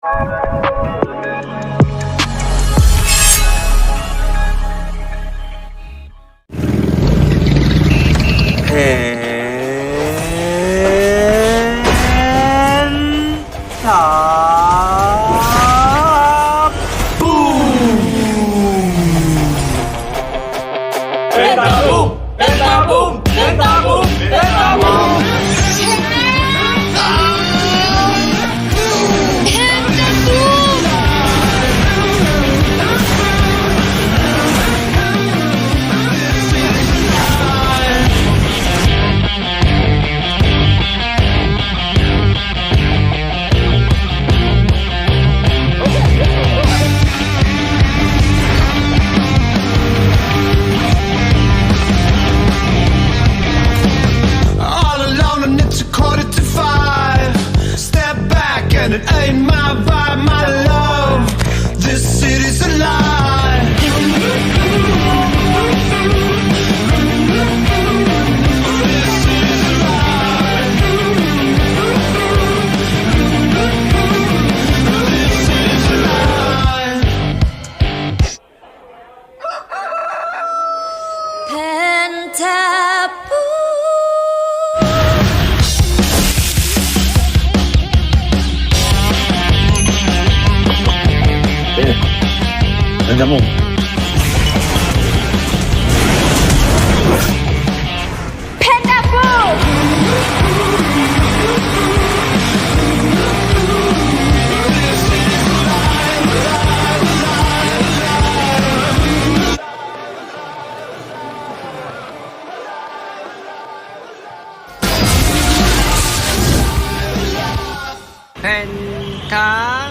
แผนสามบูมเป็นตาบูมเป็นตาบูมเป็นตาบูมเป็นตาบูมAnd it ain't my vibe, my love. This city's alive. This city's alive. This city's alive. Pentabu. Andiamo. Penta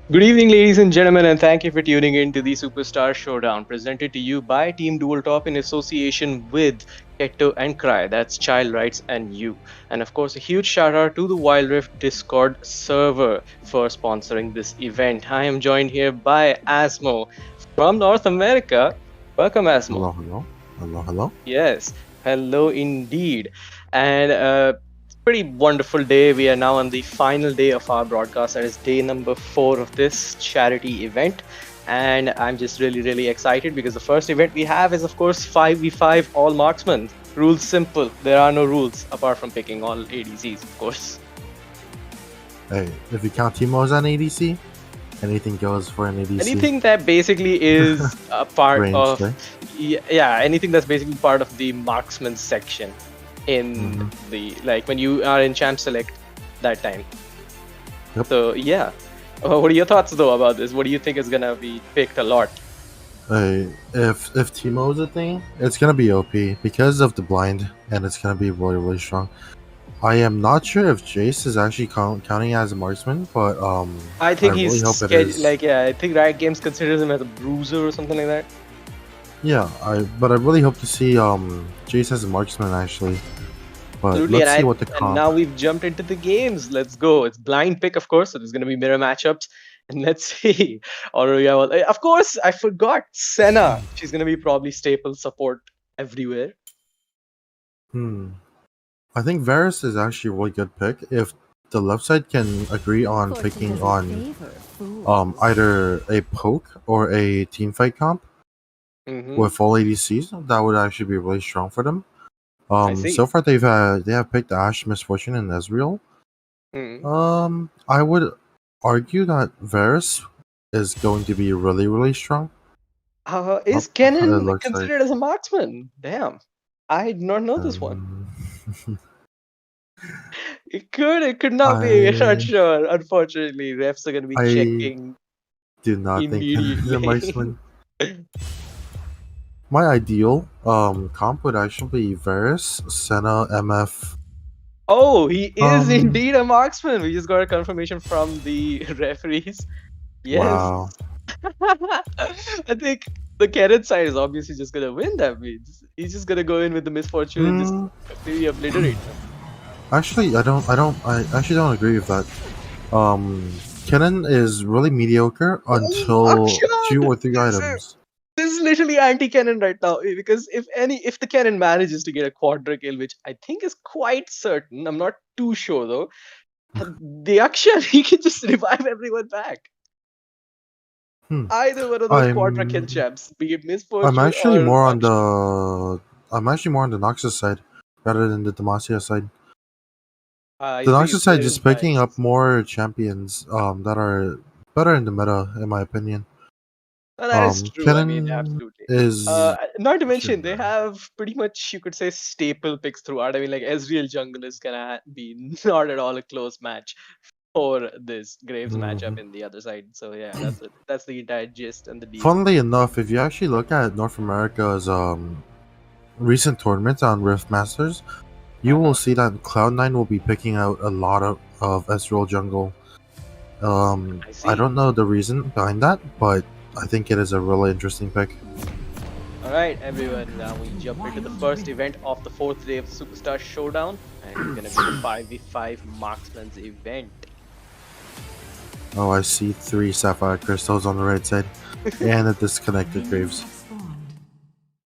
Good evening, ladies and gentlemen, and thank you for tuning in to the Superstar Showdown, presented to you by Team Dual Top in association with Ketto and Cry. That's Child Rights and You. And of course, a huge shout out to the Wild Rift Discord server for sponsoring this event. I am joined here by Asmo from North America. Welcome, Asmo. Hello, hello, hello, hello. Yes, hello indeed. And pretty wonderful day. We are now on the final day of our broadcast. That is day number 4 of this charity event. And I'm just really, really excited because the first event we have is, of course, 5v5 all marksmen. Rules simple. There are no rules apart from picking all ADCs, of course. Hey, if you count Timo as an ADC, anything goes for an ADC. Anything that basically is a part Ranged, of, right? yeah, anything that's basically part of the marksman section in the, like when you are in champ select that time. Yep. So yeah, what are your thoughts though about this? What do you think is gonna be picked a lot? Hey, if Timo is a thing, it's gonna be OP because of the blind, and it's gonna be really, really strong. I am not sure if Jace is actually counting as a marksman, but I think I he's really hope it is. like, yeah, I think Riot Games considers him as a bruiser or something like that. Yeah, but I really hope to see Jace as a marksman actually. But Absolutely, let's and see what the and comp. now we've jumped into the games. Let's go. It's blind pick, of course, so there's gonna be mirror matchups. And let's see. Of course, I forgot Senna. She's gonna be probably staple support everywhere. I think Varus is actually a really good pick if the left side can agree on picking on either a poke or a team fight comp Hmm. with all ADCs. That would actually be really strong for them. I see. So far they have picked Ashe, Misfortune, and Ezreal. Mhm. I would argue that Varus is going to be really, really strong. Is It Kennen looks like considered as a marksman? Damn, I did not know this one. It could not be. Not I sure. Unfortunately, refs are gonna be I checking do not think Kennen is a immediately. marksman. My ideal comp would actually be Varus, Senna, MF. Oh, he is Um, indeed a marksman. We just got a confirmation from the referees. Yes. wow. I think the Kennen side is obviously just gonna win. That means he's just gonna go in with the misfortune and just completely obliterate them. Actually, I actually don't agree with that. Kennen is really mediocre until Akshan! 2 or 3 This is items. this is literally anti-Kennen right now, because if the Kennen manages to get a quadra kill, which I think is quite certain, I'm not too sure though, the Akshan, he can just revive everyone back. Either one of those quadra kill I'm champs, be it I'm misfortune actually or more on Akshan. the Noxus side rather than the Demacia side. The So you Noxus side very is picking up nice. more champions that are better in the meta, in my opinion. Well, that is true. I mean, Kennen absolutely. is Not to mention, should they have pretty much, you could say, staple picks throughout. I mean, like Ezreal jungle is gonna be not at all a close match for this Graves matchup in the other side. So yeah, that's it. That's the entire gist and the deal. Funnily enough, if you actually look at North America's recent tournaments on Rift Masters, you will see that Cloud9 will be picking out a lot of Ezreal jungle. I I see. don't know the reason behind that, but I think it is a really interesting pick. All right, everyone. Now we jump into the first event of the 4th day of the Superstar Showdown, and it's gonna be the 5v5 Marksman's event. Oh, I see 3 Sapphire Crystals on the right side, and a disconnected Graves.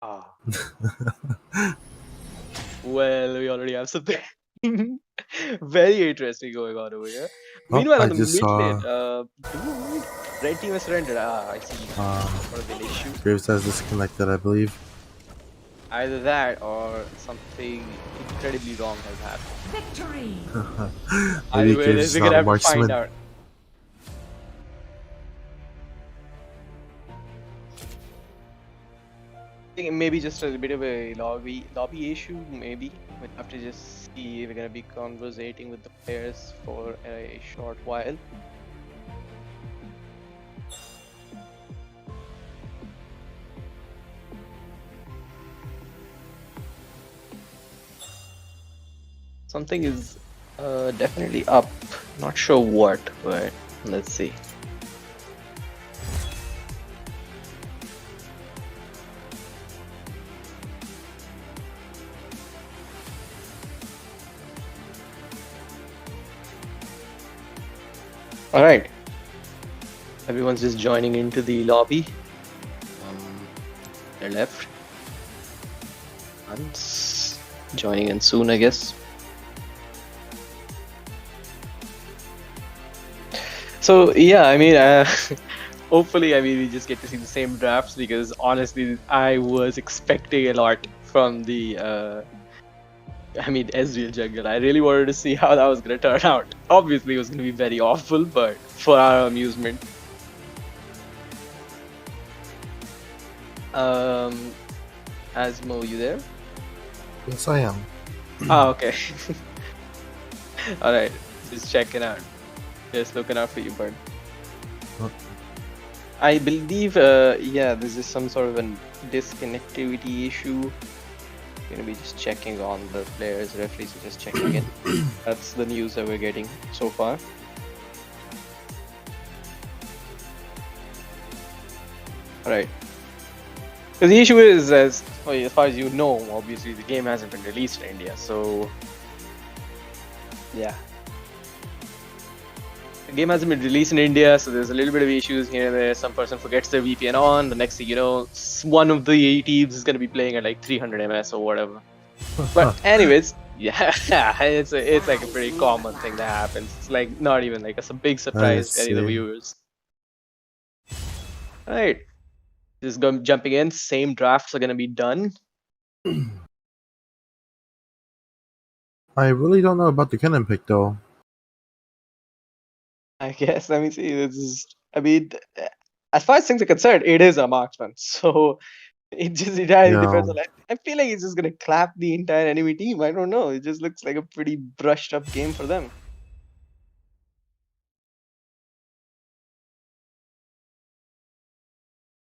Ah. Well, we already have something very interesting going on over here. Oh, Meanwhile, I on the just mid lane, saw red team has surrendered. I see. What an issue. Graves has disconnected, I believe. Either that or something incredibly wrong has happened. Victory! Maybe Either way, Graves is we're not gonna a have to find marksman. out. I think maybe just a bit of a lobby issue. Maybe we'll have to just see. We're gonna be conversating with the players for a short while. Something is definitely up. Not sure what, but let's see. All right, everyone's just joining into the lobby. They're left. One's joining in soon, I guess. So yeah, I mean, hopefully, I mean, we just get to see the same drafts because honestly, I was expecting a lot from the, I mean, Ezreal jungle. I really wanted to see how that was going to turn out. Obviously, it was going to be very awful, but for our amusement. Asmo, you there? Yes, I am. Oh, okay. All right, just checking out. Just looking out for you, bud. Oh. I believe, yeah, this is some sort of a disconnectivity issue. Gonna be just checking on the players, referees are just checking in. That's the news that we're getting so far. Alright. So the issue is, as far as you know, obviously the game hasn't been released in India, so yeah. The game hasn't been released in India, so there's a little bit of issues here and there. Some person forgets their VPN on. The next thing you know, one of the teams is going to be playing at like 300 ms or whatever. But anyways, yeah, it's like a pretty common thing that happens. It's like not even like a big surprise to any of the viewers. All right, just jumping in. Same drafts are going to be done. I really don't know about the cannon pick though. I guess. Let me see. This is. I mean, as far as things are concerned, it is a marksman. So it entirely depends on. I feel like he's just gonna clap the entire enemy team. I don't know. It just looks like a pretty brushed up game for them.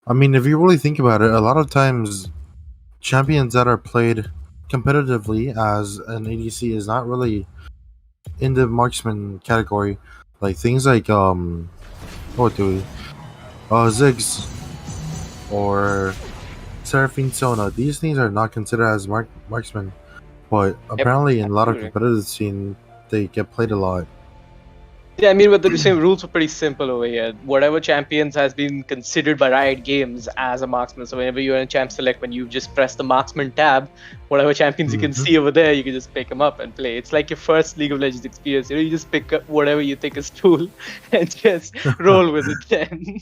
I mean, if you really think about it, a lot of times champions that are played competitively as an ADC is not really in the marksman category. Like things like what do we? Ziggs or Seraphine Sona. These things are not considered as marksmen, but apparently in a lot of competitive scene they get played a lot. Yeah, I mean, but the same rules are pretty simple over here. Whatever champions has been considered by Riot Games as a marksman. So whenever you're in champ select, when you just press the marksman tab, whatever champions you can see over there, you can just pick them up and play. It's like your first League of Legends experience. You know, you just pick up whatever you think is cool and just roll with it. Then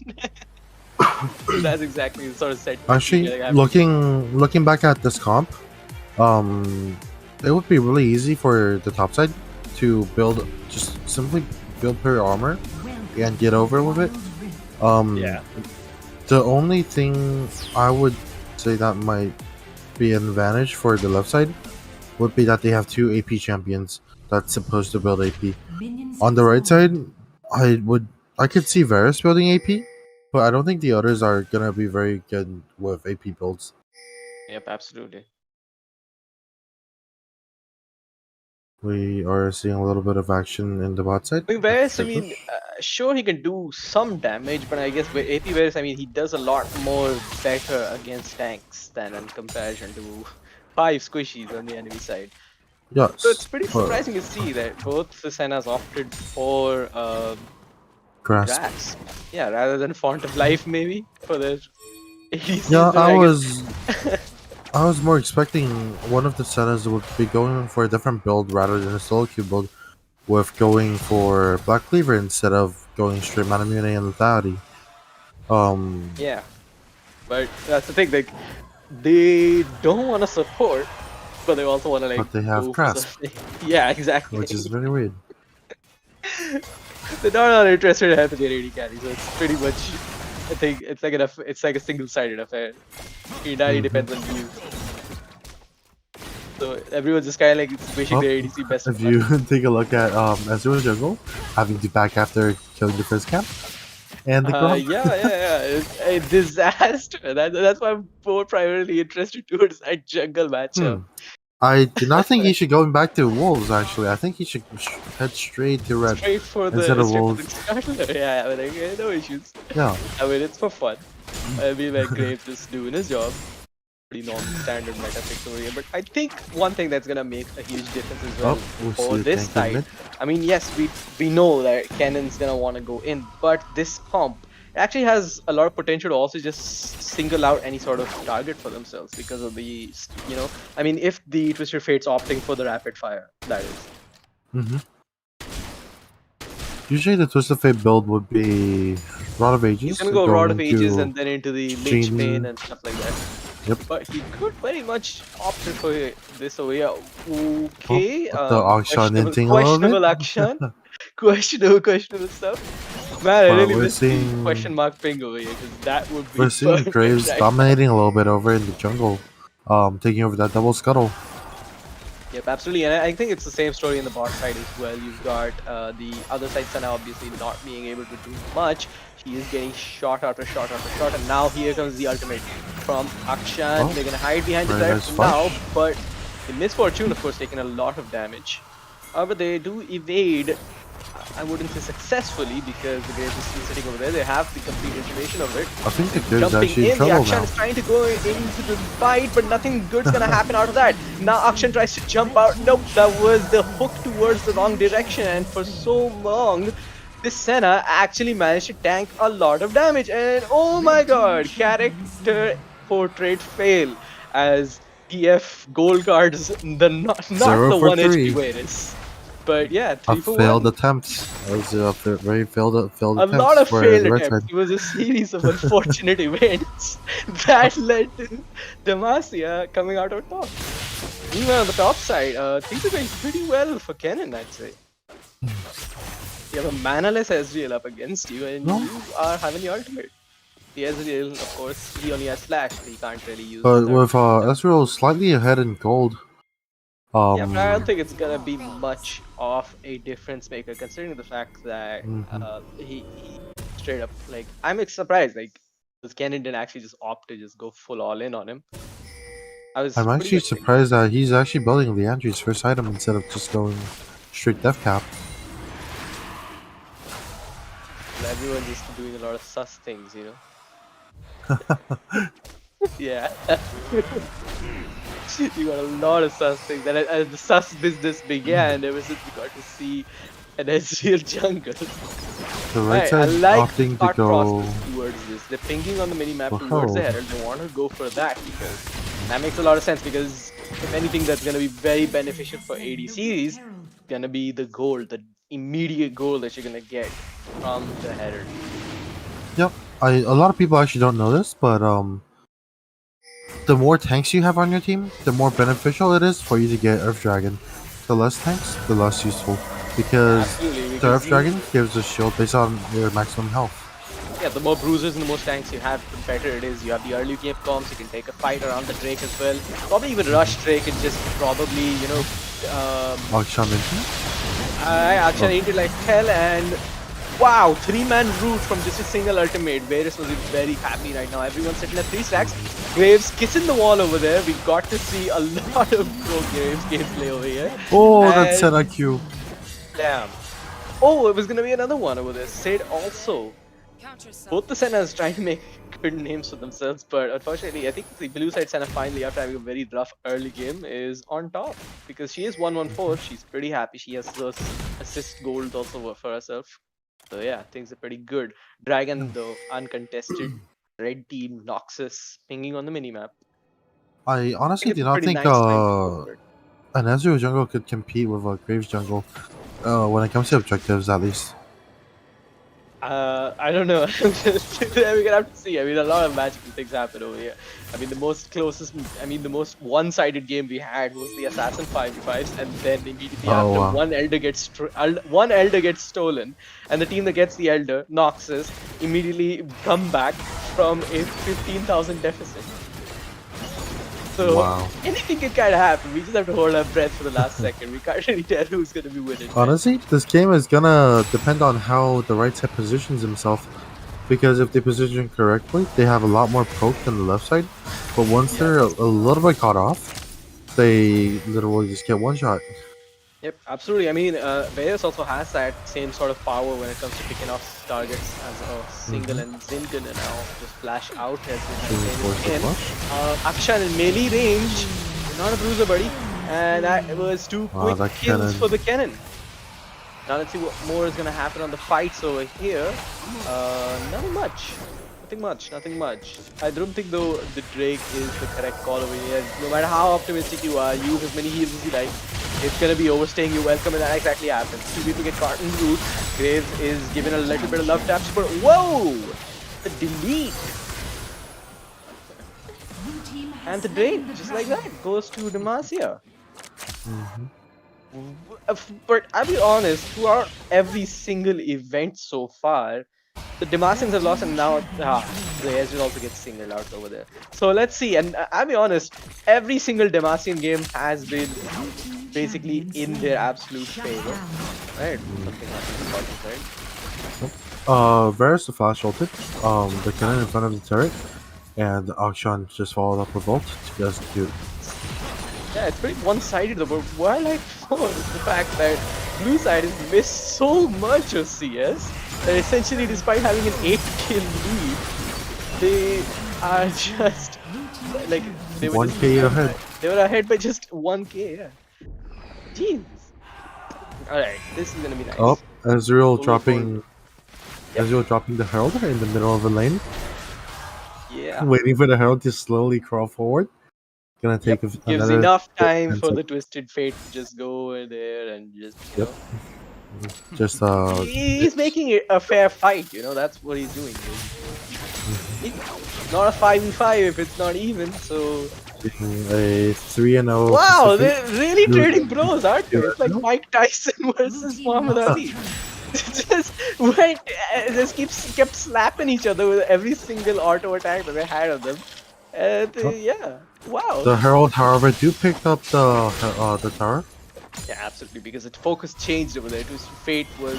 that's exactly the sort of set. Actually, looking back at this comp, it would be really easy for the top side to build, just simply build her armor and get over with it. Yeah. The only thing I would say that might be an advantage for the left side would be that they have two AP champions that's supposed to build AP. On the right side, I could see Varus building AP, but I don't think the others are gonna be very good with AP builds. Yep, absolutely. We are seeing a little bit of action in the bot side. I mean, Varus, I mean, sure he can do some damage, but I guess with AP Varus, I mean, he does a lot more better against tanks than in comparison to 5 squishies on the enemy side. Yes. So it's pretty surprising to see that both Senna's opted for Grasp. Yeah, rather than Font of Life maybe for their ADCs. Yeah, I was more expecting one of the Sennas would be going for a different build rather than a solo queue build, with going for Black Cleaver instead of going straight Manamune and Lethality. Yeah, but that's the thing. Like, they don't want to support, but they also want to like. But they have Grasp. Yeah, exactly. Which is very weird. They're not interested in helping their AD carry, so it's pretty much. I think it's like a single-sided affair. It entirely depends on you. So everyone's just kind of like wishing their ADC best. If you take a look at Ezreal jungle, having to back after killing the first camp, and the yeah, it's a disaster. That's why I'm more primarily interested towards that jungle matchup. I do not think he should go back to Wolves, actually. I think he should head straight to Red instead of Wolves. Yeah, I mean, no issues. Yeah. I mean, it's for fun. I mean, like, Graves is doing his job. pretty non-standard meta picks over here. But I think one thing that's gonna make a huge difference as well We'll see for the this tank in side. mid. I mean, yes, we know that Cannon's gonna want to go in, but this comp actually has a lot of potential to also just single out any sort of target for themselves because of the, I mean, if the Twisted Fate's opting for the rapid fire, that is. Mm-hmm. Usually the Twisted Fate build would be Rod of Ages. He's gonna go going Rod of Ages into and then into the Lich Bane and stuff like that. Yep. But he could very much opt for this over here. Okay. the auction hinting a little questionable bit. action. questionable stuff. Man, I But really we're miss the seeing- question mark ping over here because that would be We're seeing perfect Graves right dominating a little bit over in the jungle, taking over that double scuttle. Yep, absolutely, and I think it's the same story in the bot side as well. You've got the other side Sana obviously not being able to do much. He is getting shot after shot after shot, and now here comes the ultimate from Akshan. Oh, They're gonna hide behind the very turret nice now, flash. but the Misfortune, of course, taking a lot of damage. However, they do evade. I wouldn't say successfully because the Graves is still sitting over there. They have the complete information of it. I think the Graves Jumping actually in in, the trouble Akshan now. is trying to go into the fight, but nothing good's gonna happen out of that. Now Akshan tries to jump out. Nope, that was the hook towards the wrong direction, and for so long, this Senna actually managed to tank a lot of damage. And oh my god, character portrait fail as PF gold cards, not 0 the for 1 3. HP Varus. But yeah, A 3 for failed 1. attempt. That was a very failed A attempts lot of for failed the red attempts. side. It was a series of unfortunate events that led to Demacia coming out on top. Meanwhile, on the top side, things are going pretty well for Kennen, I'd say. You have a manaless Ezreal up against you, and No. you are having the ultimate. The Ezreal, of course, he only has Flash, so he can't really use But the with Ezreal slightly ahead in gold. yeah, but I don't think it's gonna be much of a difference maker, considering the fact that he straight up like I'm surprised like because Kennen didn't actually just opt to just go full all in on him. I'm pretty actually much surprised that he's actually building Leandri's first item instead of just going straight death cap. everyone's just doing a lot of sus things, you know. Yeah. You got a lot of sus things, and as the sus business began, ever since we got to see an Ezreal jungle. The right I side like opting to thought go. process towards this. They're pinging on the minimap Wow. towards the Herald. They want to go for that because that makes a lot of sense. Because if anything, that's going to be very beneficial for ADCs. Gonna be the gold, the immediate goal that you're gonna get from the Herald. Yep, a lot of people actually don't know this, but the more tanks you have on your team, the more beneficial it is for you to get Earth Dragon. The less tanks, the less useful, because Absolutely, the because Earth Dragon gives a shield based on your maximum health. yeah, the more bruisers and the more tanks you have, the better it is. You have the early game comps, you can take a fight around the Drake as well. Probably even rush Drake and just probably, Auction Minty? I actually needed like hell, and wow, 3-man root from just a single ultimate. Varus was very happy right now. Everyone's sitting at 3 stacks. Graves kissing the wall over there. We got to see a lot of pro Graves gameplay over here. Oh, And- that's Senna Q. Damn. Oh, it was gonna be another one over there. Sid also. Both the Sennas trying to make good names for themselves, but unfortunately, I think the blue side Senna finally, after having a very rough early game, is on top because she is 1-1-4. She's pretty happy. She has those assist gold also for herself. So yeah, things are pretty good. Dragon though, uncontested. Red team, Noxus, pinging on the minimap. I honestly It's do a not pretty think nice time to go for it. an Ezreal jungle could compete with a Graves jungle when it comes to objectives, at least. I don't know. We're gonna have to see. I mean, a lot of magical things happen over here. I mean, the most one-sided game we had was the Assassin 5v5s, and then immediately Oh, after wow. one Elder gets stolen, and the team that gets the Elder, Noxus, immediately come back from a 15,000 deficit. So Wow. anything can kind of happen. We just have to hold our breath for the last second. We can't really tell who's gonna be winning. Honestly, this game is gonna depend on how the right side positions himself. Because if they position correctly, they have a lot more poke than the left side. But once they're a little bit caught off, they literally just get one shot. Yep, absolutely. I mean, Vegas also has that same sort of power when it comes to picking off targets as a single, and Zin gonna now just flash out as we have Being played forced to in. flush. Akshan in melee range, not a bruiser, buddy. And that was two Wow, quick that kills cannon. for the cannon. Now let's see what more is gonna happen on the fights over here. Nothing much. Nothing much, nothing much. I don't think though the Drake is the correct call over here. No matter how optimistic you are, use as many heals as you like. It's gonna be overstaying your welcome, and that exactly happens. Two people get caught in route. Graves is given a little bit of love taps, but whoa! The delete and the drain, just like that, goes to Demacia. But I'll be honest, throughout every single event so far, the Demacians have lost, and now the Ezreal also gets singled out over there. So let's see. And I'll be honest, every single Demacian game has been basically in their absolute favor. Right? Something happened important, right? Varus the flash ulted. The cannon in front of the turret, and Akshan just followed up with ult to execute. Yeah, it's pretty one-sided though, but what I like more is the fact that blue side has missed so much of CS that essentially despite having an 8 kill lead, they are just like they were 1K just ahead. They were ahead by just 1K, yeah. Jeez. Alright, this is gonna be nice. Oh, Ezreal Slowly dropping. Yep. Ezreal dropping the herald in the middle of the lane, Yeah. waiting for the herald to slowly crawl forward. Gonna take Gives another enough time 10 for the seconds. Twisted Fate to just go over there and just, Yep. Just he's making it a fair fight, that's what he's doing. It's not a 5v5 if it's not even, so... taking a 3-0. Wow, Pacific. they're really trading bros, aren't they? Yeah, It's like no? Mike Tyson versus Muhammad Ali. just went, just kept slapping each other with every single auto attack that they had on them. And yeah, wow. The herald, however, do pick up the tower. Yeah, absolutely, because the focus changed over there. Fate was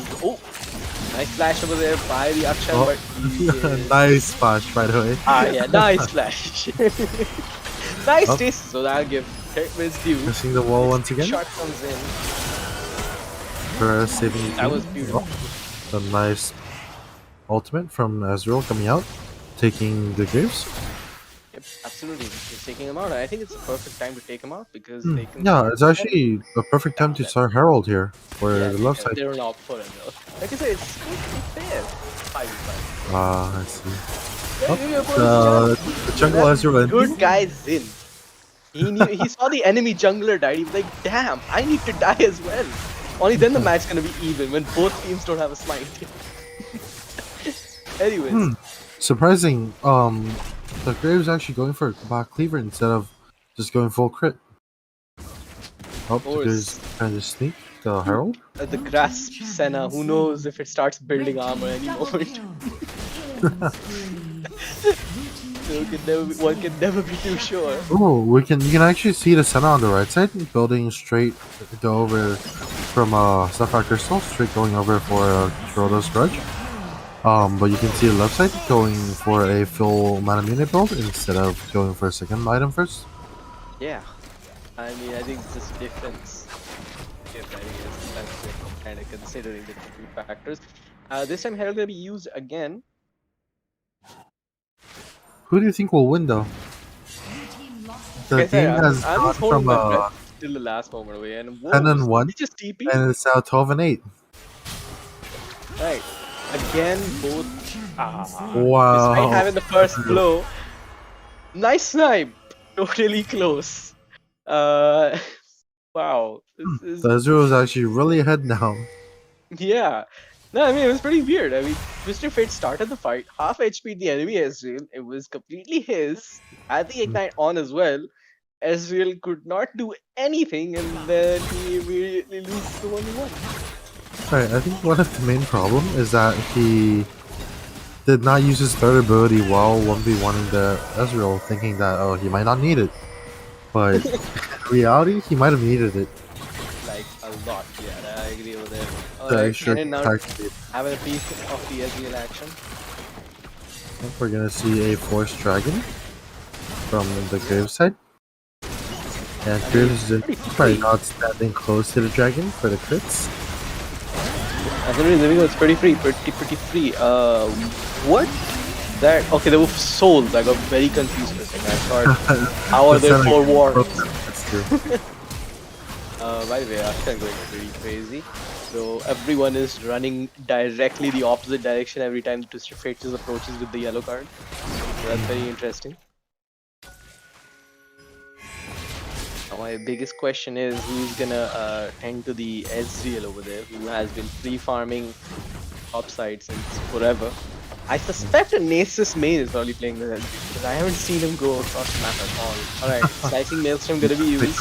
nice flash over there by the Akshan, Oh. but he is... Nice flash, by the way. yeah, nice flash. Nice Oh. taste, so that'll give his due. Missing the wall once again. Shot comes in. For saving the That team. was beautiful. Oh, a nice ultimate from Ezreal coming out, taking the Graves. Yep, absolutely. He's taking him out. I think it's the perfect time to take him out because they can. Yeah, it's actually a perfect time to start Herald here for Yeah, the left side. they don't opt for him though. Like I said, it's totally fair. 5v5. I see. Yeah, Oh, maybe your opponent's the jungle Ezreal and good guy Zin. He saw the enemy jungler died. He was like, "Damn, I need to die as well." Only then the match gonna be even when both teams don't have a smite. Anyways, surprising. The Graves actually going for a back cleaver instead of just going full crit. Oh, course. there's kind of sneak the Herald. the grasp Senna. Who knows if it starts building armor anymore? One can never be too sure. Oh, you can actually see the Senna on the right side building straight go over from Sapphire Crystal, straight going over for Schroeder's Grudge. But you can see the left side going for a full mana unit build instead of going for a second item first. Yeah, I mean, I think it's just difference. Yes, I think it's that's kind of considering the two factors. This time Herald will be used again. Who do you think will win though? The Like I said, game has I'm gone just holding from my breath till the last moment away, and 10-1, he just TP. and it's now 12-8. Right, again both. Wow. Despite having the first blow, nice snipe, totally close. Wow, this is The Ezreal is actually really ahead now. yeah. No, I mean, it was pretty weird. I mean, Mr. Fate started the fight, half HP the enemy Ezreal. It was completely his. Had the Ignite on as well. Ezreal could not do anything, and then he immediately loses the 1v1. Right, I think one of the main problem is that he did not use his third ability while 1v1ing the Ezreal, thinking that, oh, he might not need it. But in reality, he might have needed it. Like, a lot. Yeah, I agree with that. The Alright, extra Kennen now attack speed. having a piece of the Ezreal action. We're gonna see a Force Dragon from the Grave side. And I mean, Pierce is pretty by free. not standing close to the dragon for the crits. Absolutely, there we go. It's pretty free, pretty free. What? That okay? There were souls. I got very confused for a second. I thought, how are The there Senna four broke wards? the crits too. By the way, Akshan going pretty crazy. So everyone is running directly the opposite direction every time the Twisted Fates approaches with the yellow card. So that's very interesting. Now my biggest question is who's gonna tend to the Ezreal over there, who has been free farming topside since forever. I suspect a Nasus main is probably playing with Ezreal because I haven't seen him go across the map at all. Alright, Slicing Maelstrom gonna be used.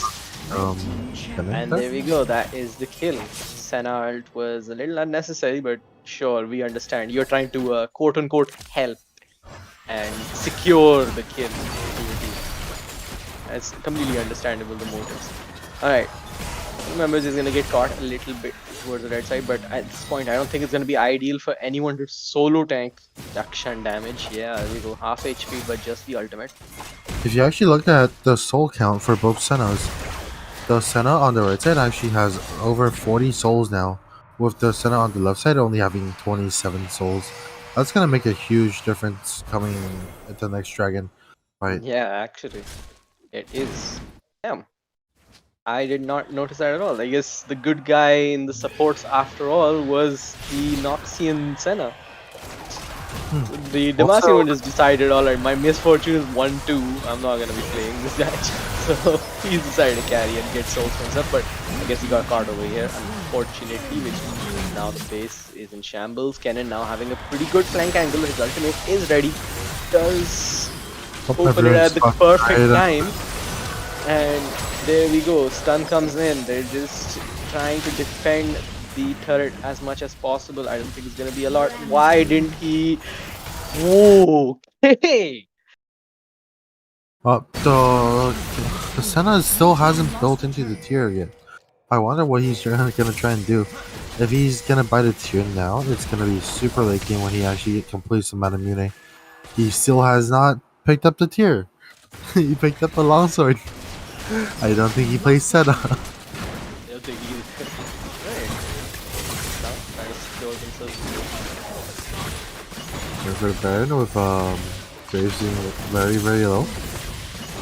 And there we go, that is the kill. Senna ult was a little unnecessary, but sure, we understand. You're trying to quote unquote help and secure the kill to your team. It's completely understandable, the motives. Alright, members is gonna get caught a little bit towards the red side, but at this point, I don't think it's gonna be ideal for anyone to solo tank reduction damage. Yeah, there we go, half HP, but just the ultimate. If you actually look at the soul count for both Sennas, the Senna on the right side actually has over 40 souls now, with the Senna on the left side only having 27 souls. That's gonna make a huge difference coming into the next dragon fight. Yeah, actually, it is. Damn. I did not notice that at all. I guess the good guy in the supports, after all, was the Noxian Senna. The Demacian one just decided, alright, my misfortune is 1-2. I'm not gonna be playing this match. So he's decided to carry and get soul swings up, but I guess he got caught over here, unfortunately, which means now the base is in shambles. Kennen now having a pretty good flank angle. His ultimate is ready. Does open it at the perfect time. And there we go. Stun comes in. They're just trying to defend the turret as much as possible. I don't think it's gonna be a lot. Why didn't he? Whoa! Hey! The Senna still hasn't built into the tier yet. I wonder what he's gonna try and do. If he's gonna buy the tier now, it's gonna be super late game when he actually completes the Manamune. He still has not picked up the tier. He picked up a longsword. I don't think he plays Senna. I don't think he. Right. Now trying to secure themselves. For the Baron with Graves being very low.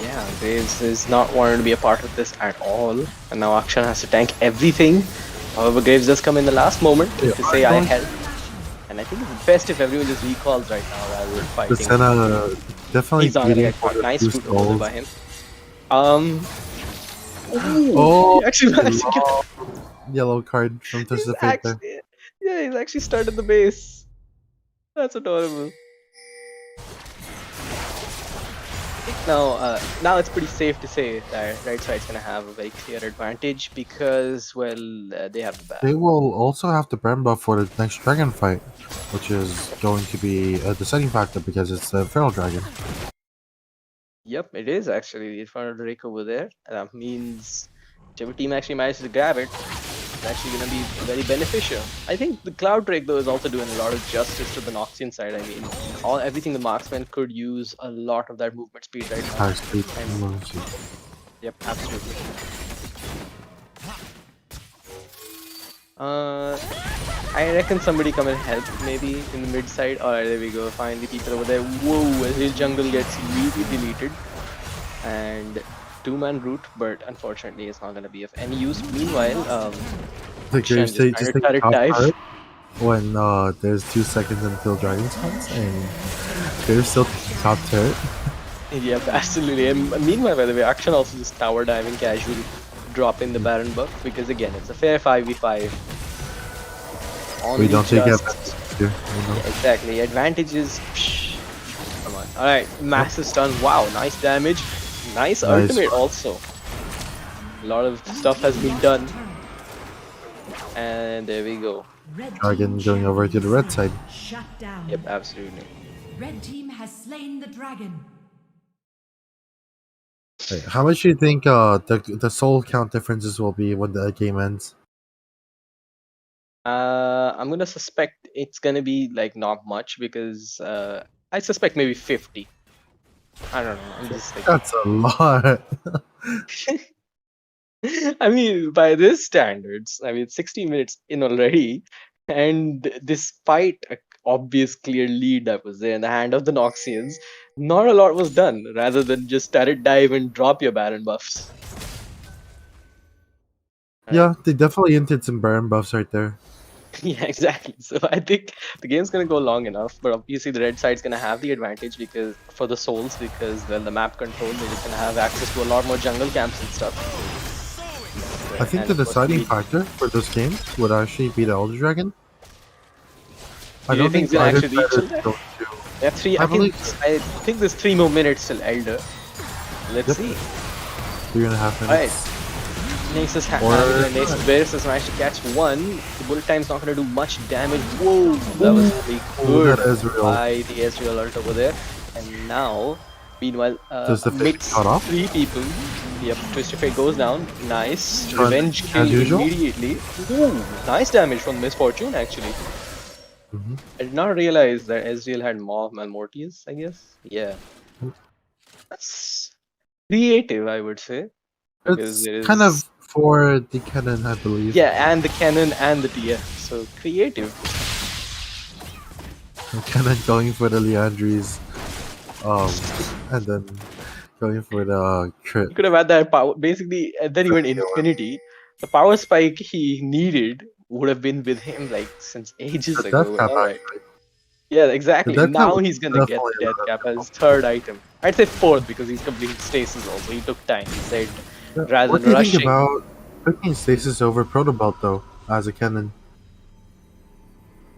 Yeah, Graves is not wanting to be a part of this at all, and now Akshan has to tank everything. However, Graves does come in the last moment to say I help. And I think it's best if everyone just recalls right now rather than fighting. The Senna definitely He's not gonna get caught. Nice root hold by him. He actually managed to get yellow card from Twisted Fate there. Yeah, he's actually started the base. That's adorable. Now it's pretty safe to say that right side's gonna have a very clear advantage because, well, they have the back. They will also have the Brand buff for the next dragon fight, which is going to be a deciding factor because it's the Feral Dragon. Yep, it is actually in front of Drake over there. That means whichever team actually manages to grab it, it's actually going to be very beneficial. I think the Cloud Drake though is also doing a lot of justice to the Noxian side. I mean, everything the marksman could use a lot of that movement speed right now. High speed movement speed. Yep, absolutely. I reckon somebody come and help maybe in the mid side. Alright, there we go. Find the people over there. Whoa, his jungle gets immediately deleted. And two-man root, but unfortunately it's not going to be of any use. Meanwhile, the Graves just take top dive. turret when there's 2 seconds until dragon spawns, and Graves still taking top turret. Yep, absolutely. And meanwhile, by the way, Akshan also just tower diving casually, dropping the Baron buff because again, it's a fair 5v5. We don't take it. Yeah, exactly. Advantages. Come on. Alright, massive stun. Wow, nice damage. Nice ultimate also. A lot of stuff has been done. And there we go. Dragon going over to the red side. Shut down. Yep, absolutely. Red team has slain the dragon. Hey, how much do you think the soul count differences will be when the game ends? I'm gonna suspect it's gonna be like not much because I suspect maybe 50. I don't know. I'm just like That's a lot. I mean, by this standards, I mean, 60 minutes in already, and despite a obvious clear lead that was there in the hand of the Noxians, not a lot was done rather than just turret dive and drop your Baron buffs. Right? Yeah, they definitely hinted some Baron buffs right there. Yeah, exactly. So I think the game's gonna go long enough, but obviously the red side's gonna have the advantage because for the souls, because well, the map control, they're just gonna have access to a lot more jungle camps and stuff. I think And the of course, deciding factor for this game would actually be the Elder Dragon. I do you don't think think he's gonna either actually reach side in is there? going to. Yeah, three. I I think believe I think there's 3 more minutes till Elder. Let's Yep. see. 3.5 Alright. minutes. Nasus Or- Nasus Varus has managed to catch one. The bullet time's not gonna do much damage. Whoa, that was really Ooh, good that Ezreal. by the Ezreal ult over there. And now, meanwhile, Does the fish amidst cut off? 3 people. Yep, Twisted Fate goes down. Nice. Trying- Revenge kill as usual? immediately. Ooh, nice damage from Misfortune actually. Mhm. I did not realize that Ezreal had more Malmortius, I guess. Yeah. That's creative, I would say. Because It's there kind is- of for the cannon, I believe. Yeah, and the cannon and the TF. So creative. Cannon going for the Leandries, and then going for the crit. You could have had that power. Basically, and then he went Yeah. infinity. The power spike he needed would have been with him like since ages The ago. death but cap, alright. actually. Yeah, exactly. The death Now cap he's gonna get definitely the death a cap lot as third item. I'd say fourth because he's completing stasis also. He took time. He said rather What than do you think rushing. about picking Stasis over Protobelt, though, as a cannon?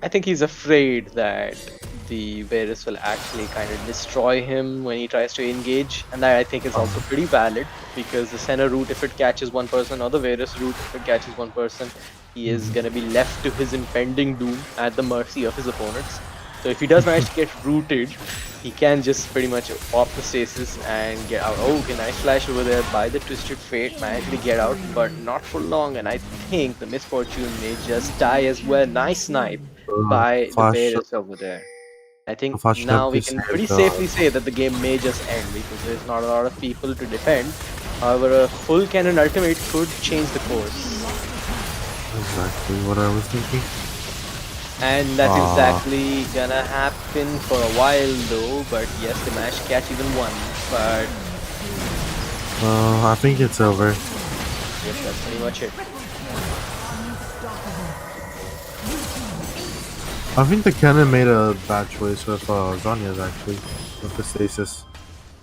I think he's afraid that the Varus will actually kind of destroy him when he tries to engage, and that I think is also pretty valid because the Senna route, if it catches one person, or the Varus route, if it catches one person, he is gonna be left to his impending doom at the mercy of his opponents. So if he does manage to get rooted, he can just pretty much pop the stasis and get out. Oh, okay, nice flash over there by the Twisted Fate, managed to get out, but not for long, and I think the Misfortune may just die as well. Nice snipe by the Flash- Varus over there. I think Flash now up we to can save pretty the- safely say that the game may just end because there's not a lot of people to defend. However, a full cannon ultimate could change the course. Exactly what I was thinking. And that's Ah. exactly gonna happen for a while though, but yes, they managed to catch even one. But I think it's over. yes, that's pretty much it. I think the cannon made a bad choice with Zanya's, actually, with the Stasis.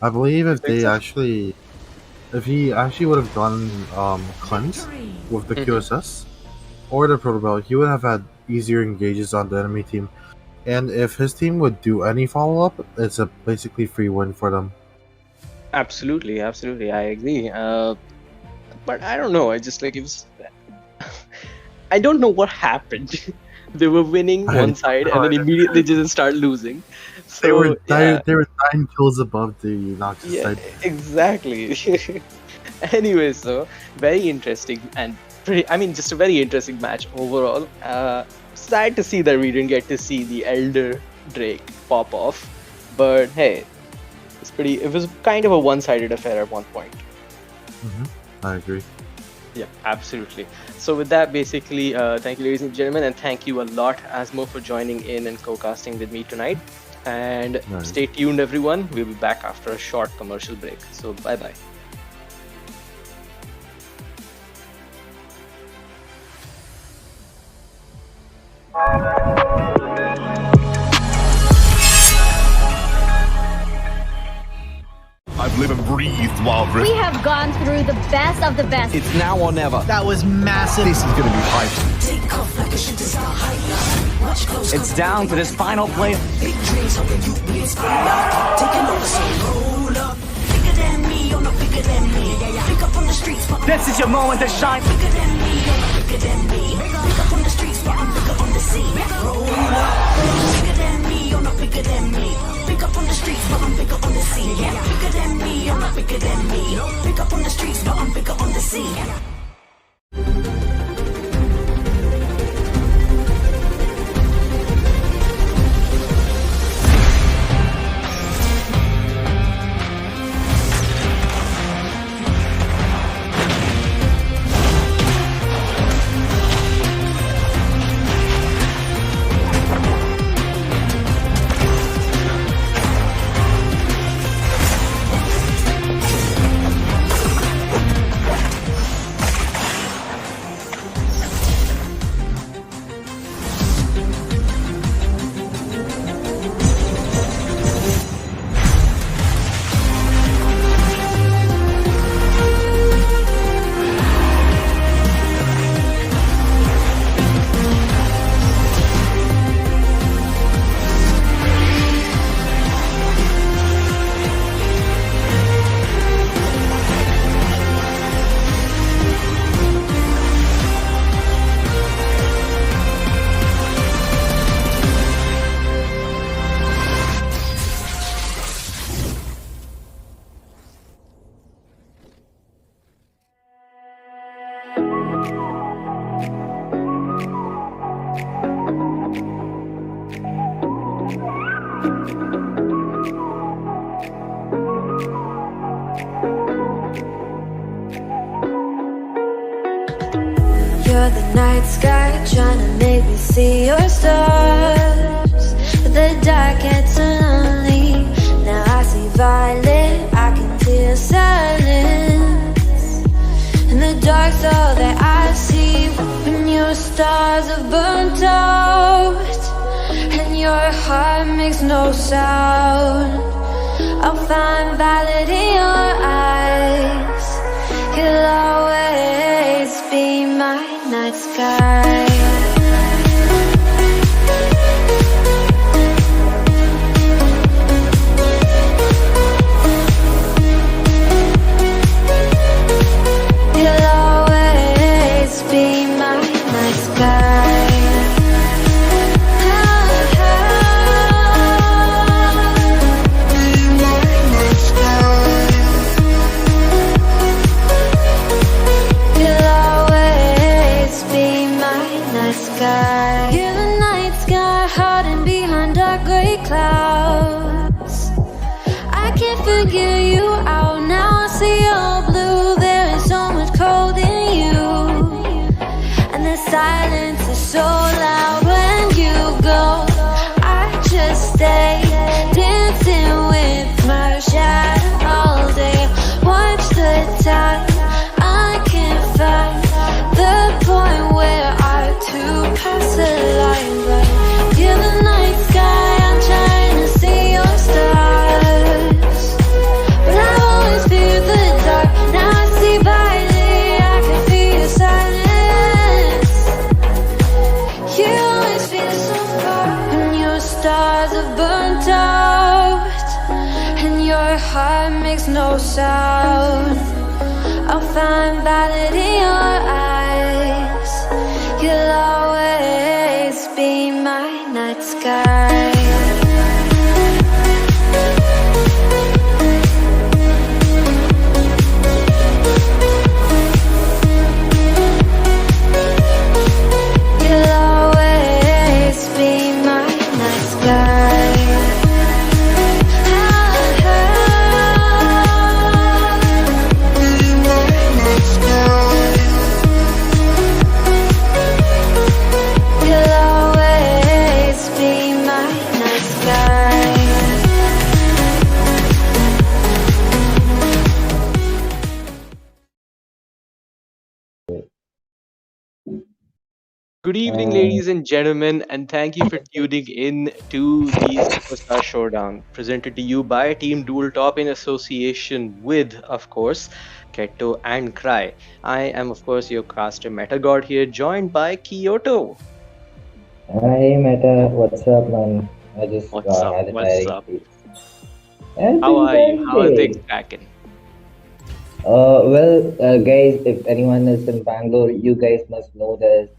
I believe if think they so? actually... If he actually would have gone Cleanse with the Mhm. QSS or the Protobelt, he would have had easier engages on the enemy team. And if his team would do any follow-up, it's a basically free win for them. Absolutely, absolutely, I agree. But I don't know. I just like it was. I don't know what happened. They were winning I one don't side know and then either. immediately just start losing. So They were yeah, they were 9 kills above the Noxus yeah, side. exactly. Anyway, so very interesting and pretty. I mean, just a very interesting match overall. Sad to see that we didn't get to see the Elder Drake pop off, but hey, it's pretty. It was kind of a one-sided affair at one point. I agree. Yeah, absolutely. So with that, basically, thank you, ladies and gentlemen, and thank you a lot, Asmo, for joining in and co-casting with me tonight. And Nice. stay tuned, everyone. We'll be back after a short commercial break. So bye-bye. I've lived and breathed Wild Rift. We have gone through the best of the best. It's now or never. That was massive. This is gonna be hype. It's down to this final play. This is your moment to shine. You're the night sky trying to make me see your stars, but the dark gets so lonely. Now I see violet, I can feel silence. In the dark's all that I see. When your stars are burnt out and your heart makes no sound, I'll find violet in your eyes. You'll always be my night sky. You'll always be my night sky. You're the night sky hiding behind dark gray clouds. I can't figure you out now. I see your blue. There is so much cold in you, and the silence is so loud when you go. I just stay dancing with my shadow all day. Watch the time. I can't find the point where to pass the line, right? You're the night sky, I'm trying to see your stars, but I always fear the dark. Now I see violet, I can feel your silence. You always feel so far when your stars are burnt out and your heart makes no sound. I'll find violet in your eyes. You'll always be my night sky. You'll always be my night sky. Good evening, ladies and gentlemen, and thank you for tuning in to the Superstar Showdown, presented to you by Team Dual Top in association with, of course, Ketto and Cry. I am, of course, your caster Metagod here, joined by Kyoto. Hi Meta, what's up, man? I just What's up? had a What's tiring up? day. How are you? How are Everything things okay. packing? Guys, if anyone is in Bangalore, you guys must know there's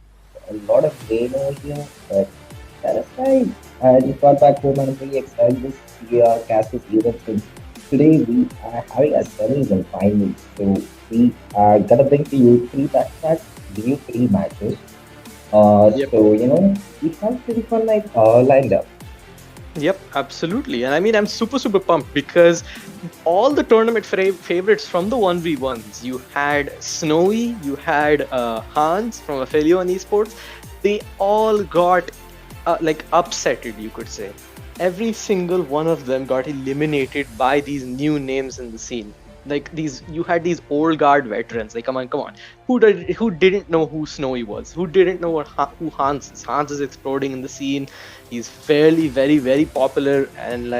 a lot of rain over here, but that aside, I just got back home and I'm really excited to see our casters event since today we are having a semis and finals. So we are gonna bring to you three back-to-back BU3 matches. Yep. So we have pretty fun night lined up. Yep, absolutely. And I mean, I'm super pumped because all the tournament favorites from the 1v1s, you had Snowy, you had Hans from Aphelion Esports, they all got upsetted, you could say. Every single one of them got eliminated by these new names in the scene. Like you had these old guard veterans. Like, come on. Who didn't know who Snowy was? Who didn't know who Hans is? Hans is exploding in the scene. He's fairly very, very popular, and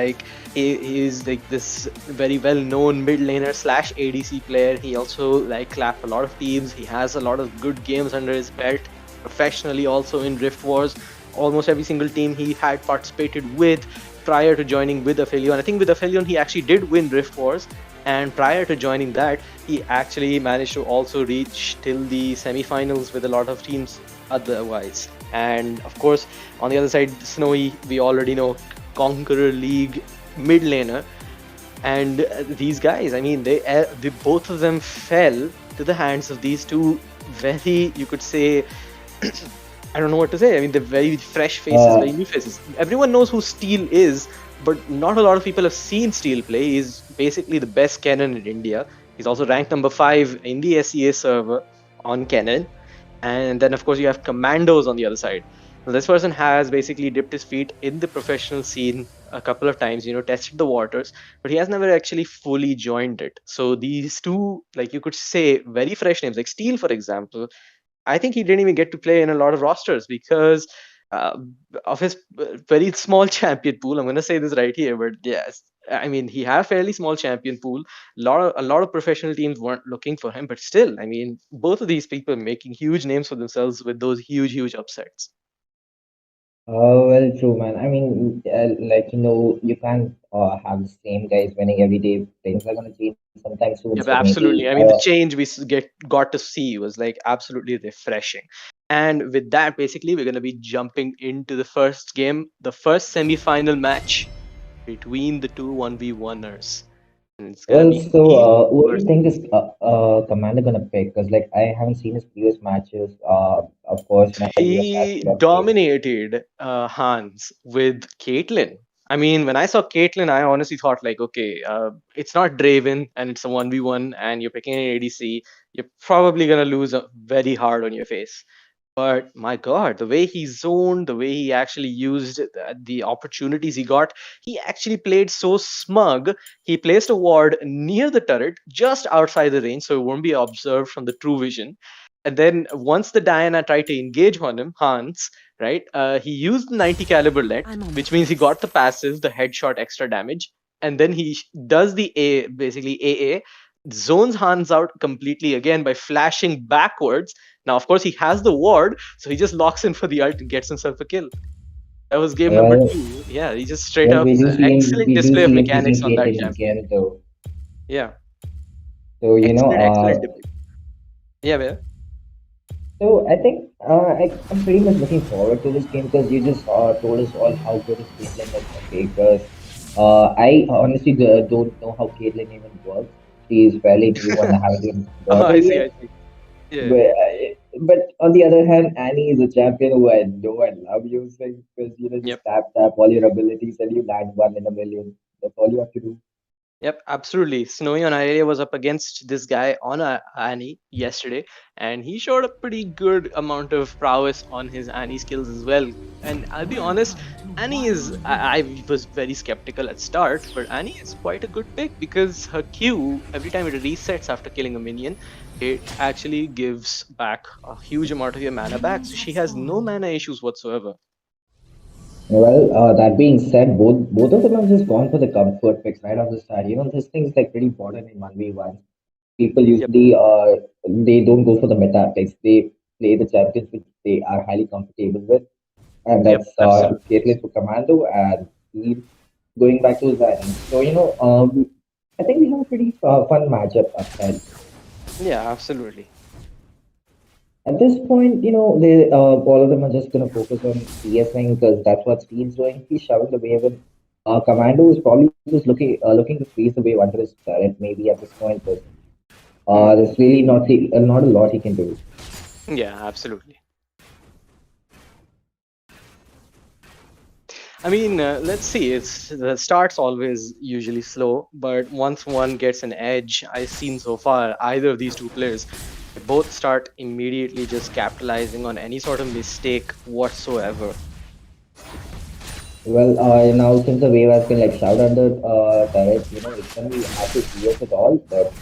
he is like this very well known mid laner / ADC player. He also clapped a lot of teams. He has a lot of good games under his belt professionally, also in Rift Wars. Almost every single team he had participated with prior to joining with Aphelion. I think with Aphelion he actually did win Rift Wars. And prior to joining that, he actually managed to also reach till the semi-finals with a lot of teams otherwise. And of course, on the other side, Snowy, we already know, Conqueror League mid laner. And these guys, I mean, they both of them fell to the hands of these two very, you could say, I don't know what to say. I mean, they're very fresh faces, very new faces. Everyone knows who Steel is, but not a lot of people have seen Steel play. He's basically the best Kennen in India. He's also ranked number 5 in the SEA server on Kennen. And then, of course, you have Commandos on the other side. So this person has basically dipped his feet in the professional scene a couple of times, tested the waters, but he has never actually fully joined it. So these two, like you could say, very fresh names, like Steel, for example, I think he didn't even get to play in a lot of rosters because uh, of his very small champion pool. I'm going to say this right here, but yes, I mean he had a fairly small champion pool. A lot of professional teams weren't looking for him, but still, I mean, both of these people making huge names for themselves with those huge upsets. Well, true, man. I mean, like, you can't have the same guys winning every day. Things are gonna change sometime soon. Yeah, So but maybe, absolutely. I mean, the change we got to see was like absolutely refreshing. And with that, basically, we're going to be jumping into the first game, the first semi-final match between the two 1v1ers. And it's going to well, be so Steel what do you versus. think is Commander gonna pick? Because like I haven't seen his previous matches. Of course, whenever he was He catching up game. dominated Hans with Caitlyn. I mean, when I saw Caitlyn, I honestly thought like, okay, it's not Draven and it's a 1v1 and you're picking an ADC. You're probably going to lose very hard on your face. But my God, the way he zoned, the way he actually used the opportunities he got, he actually played so smug. He placed a ward near the turret, just outside the range, so it won't be observed from the true vision. And then once the Diana tried to engage on him, Hans, right, he used the 90 caliber let, I'm on my which means he toes. got the passive, the headshot extra damage, and then he does the A, basically AA, zones Hans out completely again by flashing backwards. Now, of course, he has the ward, so he just locks in for the ult and gets himself a kill. That was game number Well, 2. Yeah, he just straight well, up excellent we do display of see him using mechanics on that Caitlyn champion. again, though. Yeah, So excellent debut. Yeah, man. so I think I'm pretty much looking forward to this game because you just told us all how good is Caitlyn is. Okay, because I honestly don't know how Caitlyn even works. She is fairly new and I haven't even Oh, got her I see, yet. I see. Yeah, But, but on the other hand, Annie is a champion who I know and love using because just yep. tap all your abilities and you land one in a million. That's all you have to do. Yep, absolutely. Snowy on Irelia was up against this guy on Annie yesterday, and he showed a pretty good amount of prowess on his Annie skills as well. And I'll be honest, Welcome to Annie is. I was very skeptical at start, but Annie is quite a good pick because her Q, every time it resets after killing a minion, it actually gives back a huge amount of your mana back. Minions So have she has no spawned. mana issues whatsoever. Well, that being said, both of them have just gone for the comfort picks right off the start. This thing is like pretty important in 1v1. People Yep, usually they don't go for the meta picks. They play the champions which they are highly comfortable with, and yep, that's absolutely. Caitlyn for Commando and Steve going back to Zanny. So I think we have a pretty fun matchup up ahead. Yeah, absolutely. At this point, they all of them are just gonna focus on CSing because that's what Steve's doing. He's shoving the wave in. Commando is probably just looking to freeze the wave under his turret maybe at this point, but Hmm. there's really not a lot he can do. Yeah, absolutely. I mean, let's see. It's the start's always usually slow, but once one gets an edge, I've seen so far either of these two players, they both start immediately just capitalizing on any sort of mistake whatsoever. Well, now since the wave has been like shoved under turret, it's gonna be hard to CS at all. But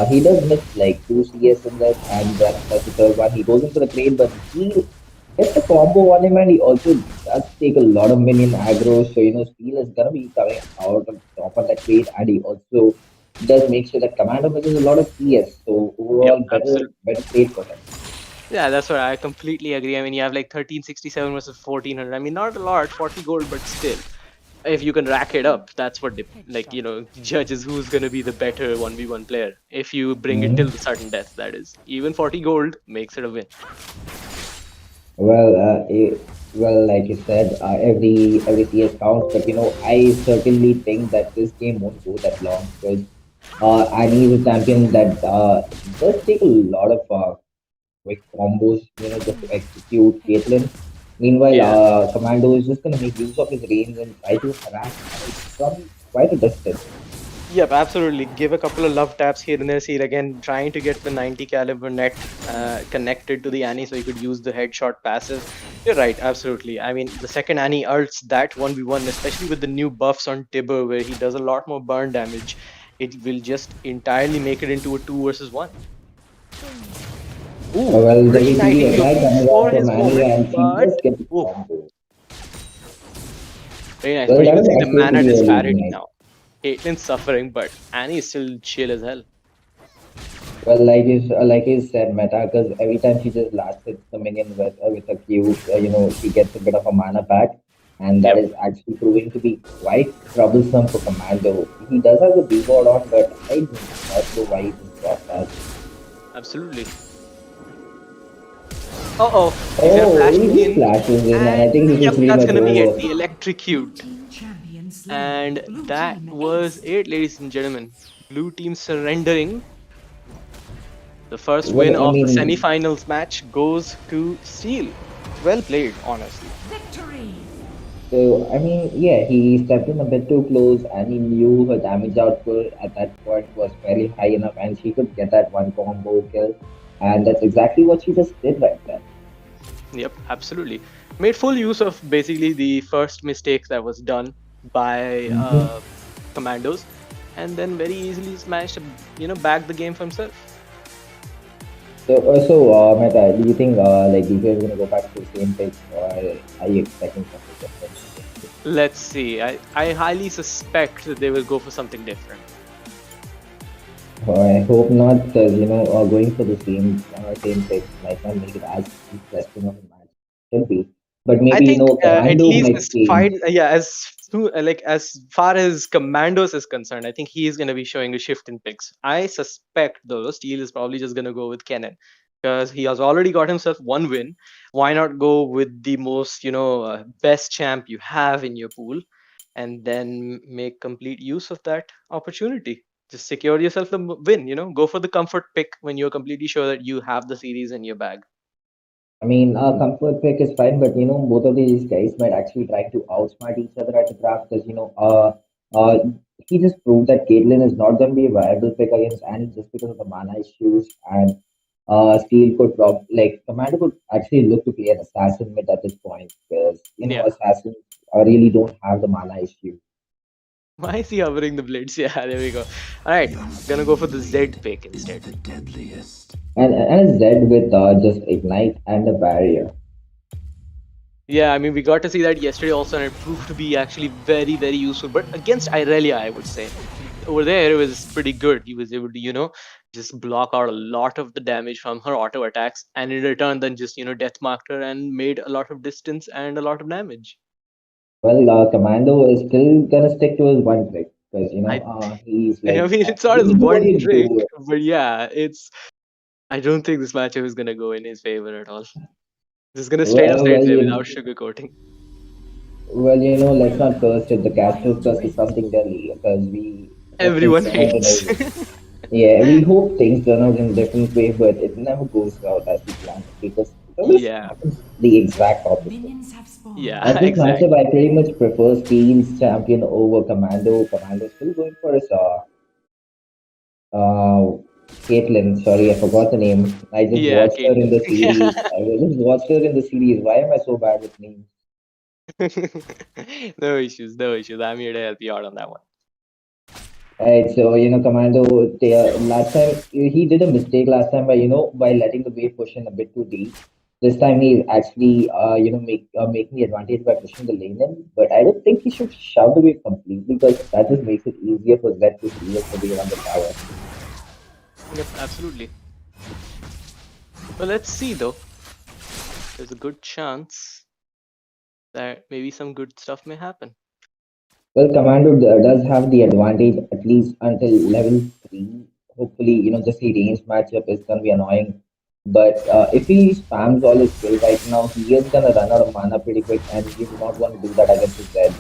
he does miss like two CS in that, and that's the third one. He goes in for the trade, but he gets the combo on him, and he also does take a lot of minion aggro. So Steel is gonna be coming out on top of that trade, and he also does make sure that Commander misses a lot of CS. So Yep, overall, absolutely. better trade for him. Yeah, that's what I completely agree. I mean, you have like 1367 versus 1400. I mean, not a lot, 40 gold, but still. If you can rack it up, that's what Headshot. judges who's going to be the better 1v1 player. If you bring it till Mhm. the sudden death, that is. Even 40 gold makes it a win. Well, like you said, every CS counts, but I certainly think that this game won't go that long because Annie is a champion that does take a lot of quick combos, just to execute Caitlyn. Meanwhile, Yeah. Commando is just gonna make use of his range and try to harass Annie from quite a distance. Yep, absolutely. Give a couple of love taps here and there. See, again, trying to get the 90 caliber net connected to the Annie so you could use the headshot passive. You're right, absolutely. I mean, the second Annie ults that 1v1, especially with the new buffs on Tibber, where he does a lot more burn damage, it will just entirely make it into a 2 versus 1. Ooh, Well, the pretty APD nicely attack looking comes out for from his Annie moment, and she but just gets the oh, combo. very nice. Well, But you that can was see the actually a mana pretty early disparity ignite. now. Caitlyn's suffering, but Annie is still chill as hell. Well, like you said, meta, because every time she just last hits the minion with a Q, she gets a bit of a mana back, and that Yep, is actually proving to be quite troublesome for Commando. He does have the B board on, but I'm not sure why he just dropped that. absolutely. Uh-oh, he's gonna Oh, flash he just in, flashes in, and I and think this yep, is pretty that's much gonna be it. over. The Blue electrocute. team champion slain. And Blue that team was ace. it, ladies and gentlemen. Blue team surrendering. The first What win I of the mean, semi-finals match goes to Steel. Well played, honestly. Victory. yeah, he stepped in a bit too close, and he knew her damage output at that point was very high enough, and she could get that one combo kill, and that's exactly what she just did right there. Yep, absolutely. Made full use of basically the first mistake that was done by Mhm. Commandos, and then very easily managed to, back the game for himself. Meta, do you think like you guys gonna go back to the same picks, or are you expecting something different? Let's see. I highly suspect that they will go for something different. I hope not, because going for the same picks might not make it as interesting of a match. Should be, but I maybe think at Commando least might as change. fine, yeah, like as far as Commandos is concerned, I think he is going to be showing a shift in picks. I suspect though Steel is probably just going to go with Kennen because he has already got himself one win. Why not go with the most best champ you have in your pool, and then make complete use of that opportunity. Just secure yourself the win. Go for the comfort pick when you're completely sure that you have the series in your bag. I mean, comfort pick is fine, but both of these guys might actually try to outsmart each other at the draft because he just proved that Caitlyn is not going to be a viable pick against Annie just because of the mana issues, and Steel could Commander could actually look to play an assassin mid at this point because Yeah. assassins really don't have the mana issue. Why is he hovering the blades? Yeah, there we go. All right, gonna go for the Z pick instead. And a Z with just ignite and a barrier. Yeah, I mean, we got to see that yesterday also, and it proved to be actually very, very useful. But against Irelia, I would say over there it was pretty good. He was able to, just block out a lot of the damage from her auto attacks, and in return, then just death marked her and made a lot of distance and a lot of damage. Well, Commando is still gonna stick to his one trick because I, he's I like mean, it's not his he's one going trick, into but yeah, it's. I don't think this matchup is gonna go in his favor at all. Just gonna straight up well, say it well, there you without sugarcoating. let's not curse it. The Castro's curse is something deadly because we hope things Everyone turn out in hates. a yeah, we hope things turn out in a different way, but it never goes out as we planned because it always Yeah, happens the exact opposite. Minions have spawned. yeah, At this matchup, I exactly. pretty much prefer Steel's champion over Commando. Commando still going for his uh, Caitlyn, sorry, I forgot the name. I just Yeah, watched her in Caitlyn. the series. I just watched her in the series. Why am I so bad with names? No issues, no issues. I'm here to help you out on that one. Right, so Commando. Last time he did a mistake last time by by letting the wave push in a bit too deep. This time he's actually making the advantage by pushing the lane in. But I don't think he should shove the wave completely because that just makes it easier for Zed to steal the wave on the tower. Yep, absolutely. Well, let's see though. There's a good chance that maybe some good stuff may happen. Well, Commando does have the advantage at least until level 3. Hopefully, just the range matchup is going to be annoying. But if he spams all his skill right now, he is going to run out of mana pretty quick, and you do not want to do that against his Zed.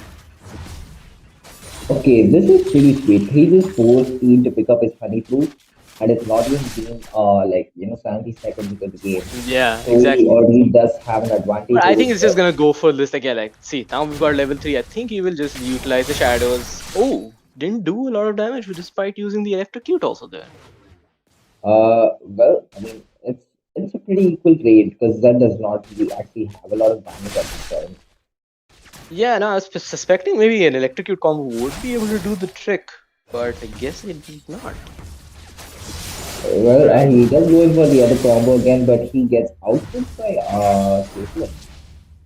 Okay, this is pretty sweet. He just forced Steel to pick up his honey fruit, and it's not even been 70 seconds into the game. Yeah, So he exactly. already does have an But advantage I over think it's just there. gonna go for this again. Like, see, now we've got level 3. I think he will just utilize the shadows. Oh, didn't do a lot of damage despite using the electrocute also there. Well, I mean, it's a pretty equal trade because Zen does not really actually have a lot of damage at this point. Yeah, no, I was suspecting maybe an electrocute combo would be able to do the trick, but I guess it did not. Well, Right. he does go in for the other combo again, but he gets output by Caitlyn.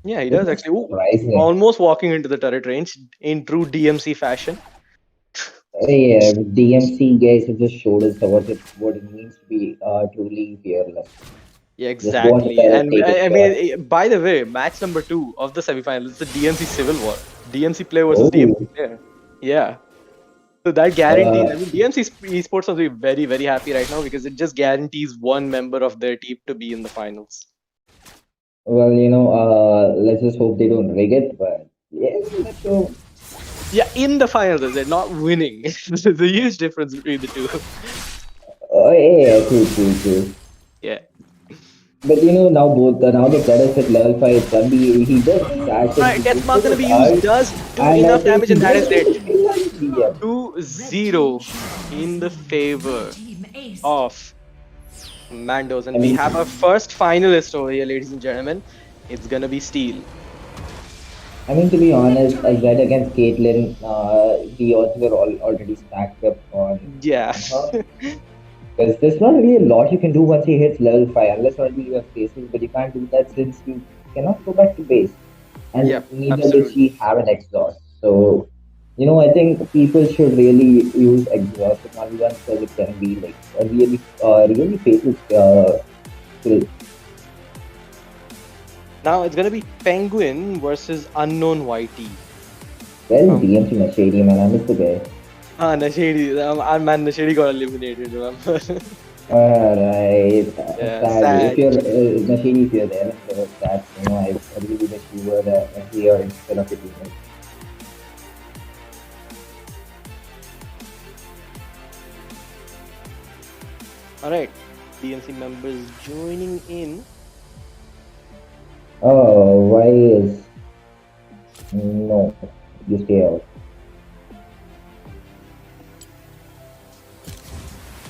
Yeah, he This does is actually. Ooh, surprising. almost walking into the turret range in true DMC fashion. Yeah, DMC guys have just showed us what it means to be truly fearless. Yeah, Just watch exactly. Terrace And take his I mean, shot. by the way, match number 2 of the semifinals is the DMC Civil War. DMC player versus DMC Oh, player. Yeah. So that guarantees. I uh, mean, DMC esports must be very, very happy right now because it just guarantees one member of their team to be in the finals. well, let's just hope they don't rig it. But yeah, let's go. Yeah, in the finals, they're not winning. There's a huge difference between the two. Oh yeah, true, true, true. Yeah. But now the Terrace at level 5, it's gonna be he does dash and Right, he death goes for mark gonna his be used. ult, Does do and I enough think damage, he and that does is it. kill that DM. 2-0 in the favor Team Ace. of Mandos, I and we mean, have our first finalist over here, ladies and gentlemen. It's gonna be Steel. to be honest, Victory. Zed against Caitlyn, the odds were already stacked up Yeah. on her. Because there's not really a lot you can do once he hits level 5, unless only you have stasis, but you can't do that since you cannot go back to base. And Yep, neither does absolutely. she have an exhaust. So, I think people should really use exhaust in only one because it can be like a really fatal skill. Now it's gonna be Penguin versus Unknown YT. Well, From DMC Machete, man, I miss the guy. Nashedi. Man, Nashedi got eliminated. Remember? Alright, Yeah, sad. If sad. you're Machete, if you're there, so sad. I really wish you were here instead of your teammate. All right, DMC members joining in. Oh, why is no? You stay out.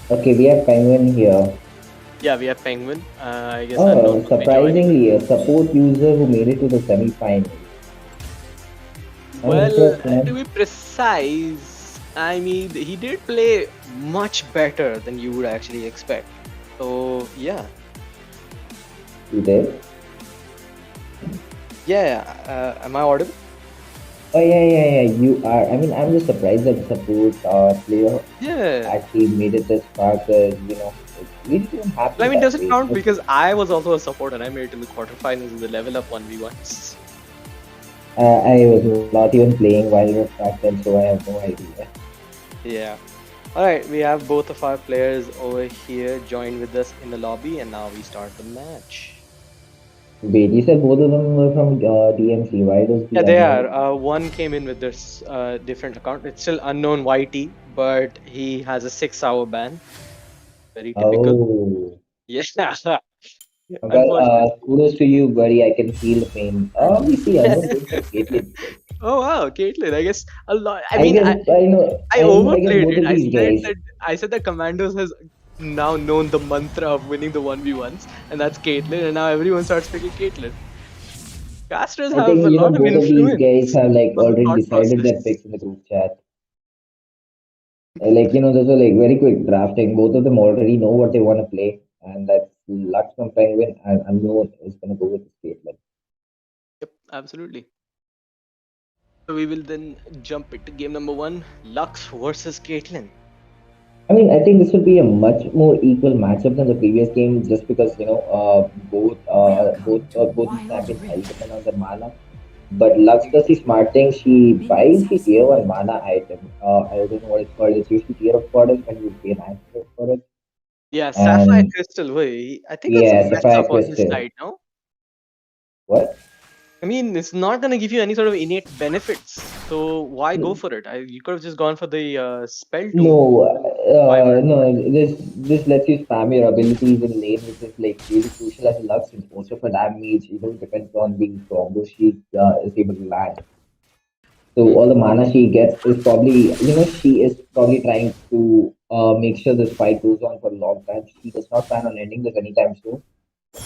Okay, we have Penguin here. Yeah, we have Penguin. I guess Oh, Unknown will be joining. surprisingly, a support user who made it to the semi-finals. I'm Well, impressed, man. to be precise, I mean, he did play much better than you would actually expect. So, yeah. You did? Yeah, am I audible? Oh yeah. You are. I'm just surprised that the support player Yeah. actually made it this far. Cause it really didn't happen I mean, that does it way. count? Because I was also a support and I made it in the quarterfinals in the level up 1v1s. I was not even playing Wild back then, so I have no idea. Yeah. Alright, we have both of our players over here joined with us in the lobby, and now we start the match. Wait, you said both of them were from DMC. Why does the Yeah, they unknown? are. One came in with this different account. It's still unknown YT, but he has a 6-hour ban. Very typical. Oh. Yeah. Well, Unfortunately. kudos to you, buddy. I can feel the pain. We see unknown going for Caitlyn. Oh wow, Caitlyn. I guess a lot. I I mean, guess I know. I I guess overplayed both it. of these guys. I said that Commandos has now known the mantra of winning the 1v1s, and that's Caitlyn, and now everyone starts picking Caitlyn. Casters I have think a lot of both of these guys influence have on the already thought decided their process. picks in the group chat. Those are very quick drafting. Both of them already know what they want to play, and that's Lux from Penguin and Unknown is gonna go with the statement. Yep, absolutely. So we will then jump into game number 1, Lux versus Caitlyn. I think this would be a much more equal matchup than the previous game, just because both these Wild champions highly Rift. depend on their mana. But Lux does the smart thing. She buys the tier one mana item. I don't know what it's called. It's usually tier of goddess when you pay 900 for it. Yeah, Sapphire And Crystal. Wait, I think that's a yeah, mess Sapphire up on his Crystal. side, no? What? I mean, it's not gonna give you any sort of innate benefits. So why go for it? You could have just gone for the spell No, tomb. No, this lets you spam your abilities in lane, which is like really crucial as Lux, since most of her damage, depends on the combos she is able to land. So Hmm. all the mana she gets is probably, she is probably trying to make sure this fight goes on for a long time. She does not plan on ending this anytime soon.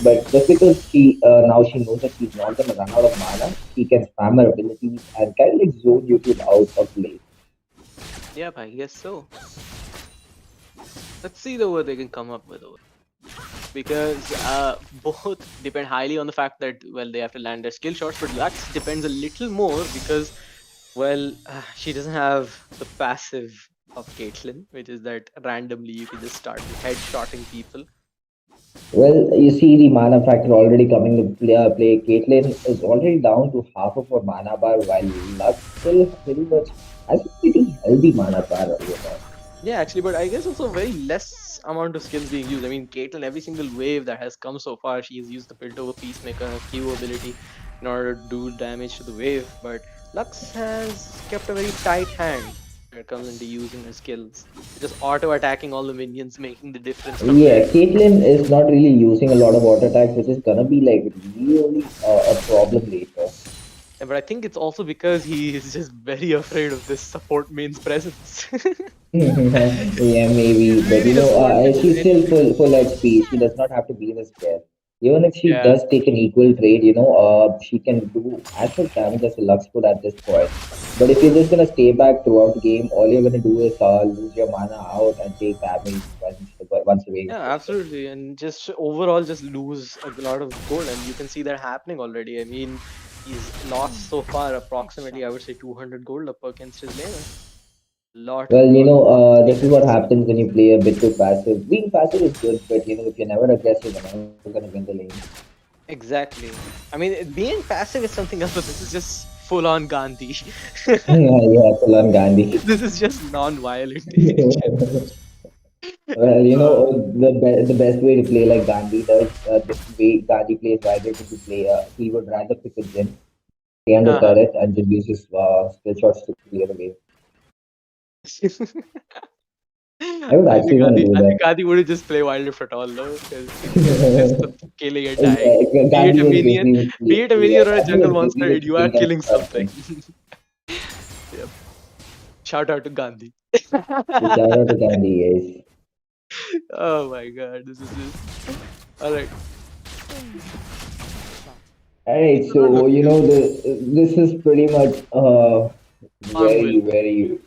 But just because she now she knows that she's not gonna run out of mana, she can spam her abilities and kind of like zone you two out of lane. Yep, I guess so. Let's see though what they can come up with. Because both depend highly on the fact that well they have to land their skill shots, but Lux depends a little more because well she doesn't have the passive of Caitlyn, which is that randomly you can just start headshotting people. Well, you see the mana factor already coming to play. Caitlyn is already down to half of her mana bar, while Lux still pretty much has a pretty healthy mana bar over there. Yeah, actually, but I guess also very less amount of skills being used. I mean, Caitlyn, every single wave that has come so far, she's used the Piltover Peacemaker Q ability in order to do damage to the wave. But Lux has kept a very tight hand when it comes into using her skills. Just auto attacking all the minions, making the difference from there. Yeah, Caitlyn is not really using a lot of auto attacks, which is gonna be like really a problem later. But I think it's also because he is just very afraid of this support main's presence. Yeah, maybe, but Really doesn't want to do she's still anything. full HP. She does not have to be this scared. Even if she Yeah. does take an equal trade, she can do as much damage as a Lux could at this point. But if you're just gonna stay back throughout the game, all you're gonna do is lose your mana out and take damage once a wave Yeah, gets done. absolutely, and just overall just lose a lot of gold, and you can see that happening already. I mean, he's lost so far approximately, I would say, 200 gold up against his laner. Well, Lot of this is what weaknesses. happens when you play a bit too passive. Being passive is good, but if you're never aggressive, you're never gonna win the lane. Exactly. I mean, being passive is something else, but this is just full-on Gandhi. Yeah, full on Gandhi. This is just non-violent in general. Well, Uh, the best way to play like Gandhi does, the way Gandhi plays, why did he play? He would rather pick a gym, stay on the uh-huh. turret, and just use his skill shots to clear the way. I would actually want to do I think that. Adi wouldn't just play wildlife at all, though, because it consists of killing and dying. Be it Gandhi a was minion, basically, be it a yeah, minion or a Gandhi jungle was monster, basically you are keeping them killing something. stuck. Yep. Shout out to Gandhi. Shout out to Gandhi, yes. Oh my god, this is just all right. All right, Good so look, this is pretty much Farmville.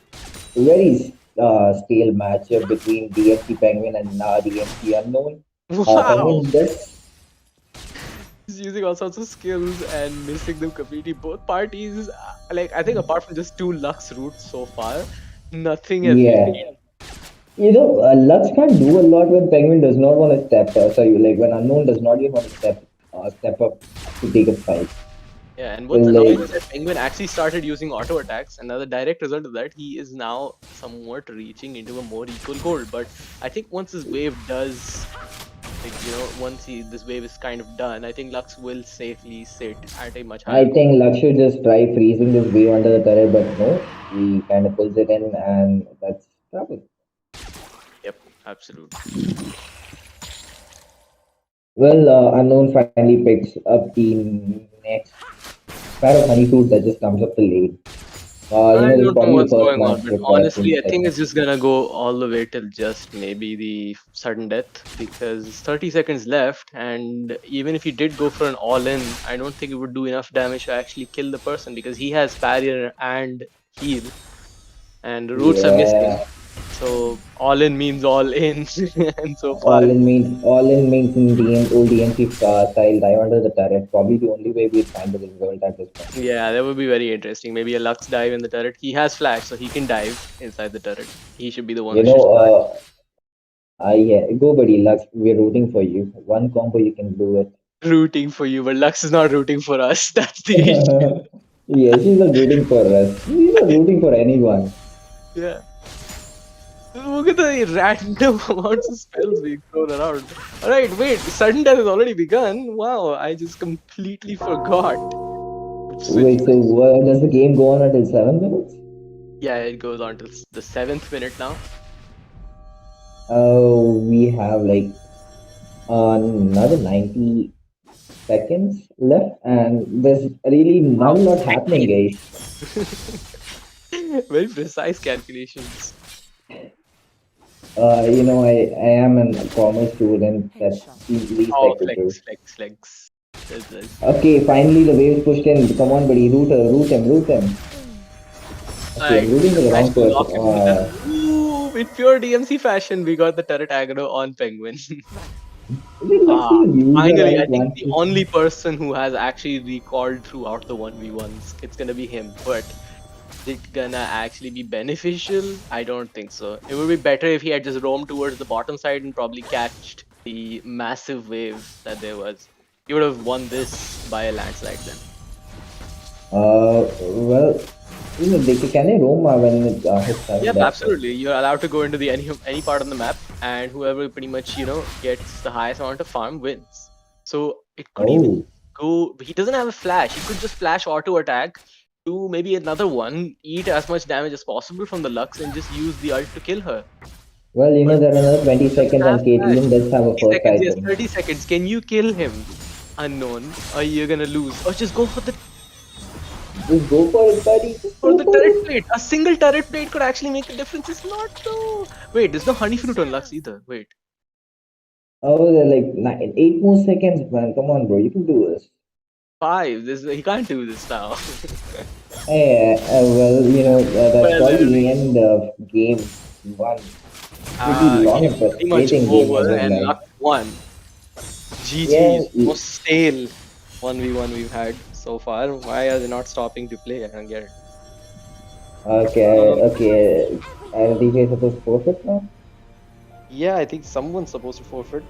very stale matchup between DMC Penguin and DMC Unknown. Wow, Penguin does, he's using all sorts of skills and missing them completely. Both parties, like I think, apart from just two Lux routes so far, nothing has really. yeah. Lux can't do a lot when Penguin does not want to step. Sorry, like when Unknown does not even want to step up to take a fight. Yeah, and So what's annoying like, is that Penguin actually started using auto attacks, and now the direct result of that, he is now somewhat reaching into a more equal goal. But I think once this wave does, like once this wave is kind of done, I think Lux will safely sit at a much higher I goal. think Lux should just try freezing this wave under the turret, but no, he kind of pulls it in, and that's trouble. Yep, absolutely. Well, Unknown finally picks up the next pair of honey fruit that just comes up the lane. I This is don't know probably the what's first going on, but matchup honestly, since I think it's just gonna go all the way till just maybe the sudden death because 30 seconds left, and even if he did go for an all-in, I don't think it would do enough damage to actually kill the person because he has barrier and heal, and the roots are missing. yeah, So all-in means all in, and so far, all in means in old DMC style dive under the turret. Probably the only way we'd find the result at this point. yeah, that would be very interesting. Maybe a Lux dive in the turret. He has flash, so he can dive inside the turret. He should be the one You who should know, start. yeah, go buddy, Lux. We're rooting for you. One combo, you can do it. Rooting for you, but Lux is not rooting for us. That's the issue. Yeah, she's not rooting for us. She's not rooting for anyone. Yeah. Look at the random amounts of spells being thrown around. Alright, wait, sudden death has already begun. Wow, I just completely forgot to switch Wait, so this. does the game go on until 7 minutes? Yeah, it goes on till the 7th minute now. We have like another 90 seconds left, and there's really Wow, none not happening, guys. very precise calculations. I am a commerce student. That seems Oh, like the truth. flex, flex, flex. This. Okay, finally the wave's pushed in. Come on, buddy, root him. Okay, I'm Like, rooting for the wrong actually person. lock him in the. Ooh, in pure DMC fashion, we got the turret aggro on Penguin. Let's see use the Finally, I right think one. the only person who has actually recalled throughout the 1v1s, it's gonna be him. But is it gonna actually be beneficial? I don't think so. It would be better if he had just roamed towards the bottom side and probably catched the massive wave that there was. He would have won this by a landslide then. Well, can they roam when his turn Yep, left? absolutely. You're allowed to go into the any part on the map, and whoever pretty much gets the highest amount of farm wins. So it could even Oh, go. He doesn't have a flash. He could just flash auto attack to maybe another one, eat as much damage as possible from the Lux, and just use the ult to kill her. well, But there are another 20 he doesn't seconds, have and flash. Caitlyn does have a 30 first seconds, yes, item. 30 seconds. Can you kill him? Unknown, or you're gonna lose. Or just go for the Just go for it, buddy. Just For go the for turret it. plate. A single turret plate could actually make a difference. It's not though. Wait, there's no honey fruit on Lux either. Wait. Oh, they're like 8 more seconds, man. Come on, bro. You can do this. 5. He can't do this now. Hey, well, that's Well, probably the end of game one. Pretty long and game pretty much frustrating game, I over would and like. Lux won. Yeah, GG's. Most stale 1v1 we've had so far. Why are they not stopping to play? I don't get it. okay, okay. Are these guys supposed to forfeit now? Yeah, I think someone's supposed to forfeit.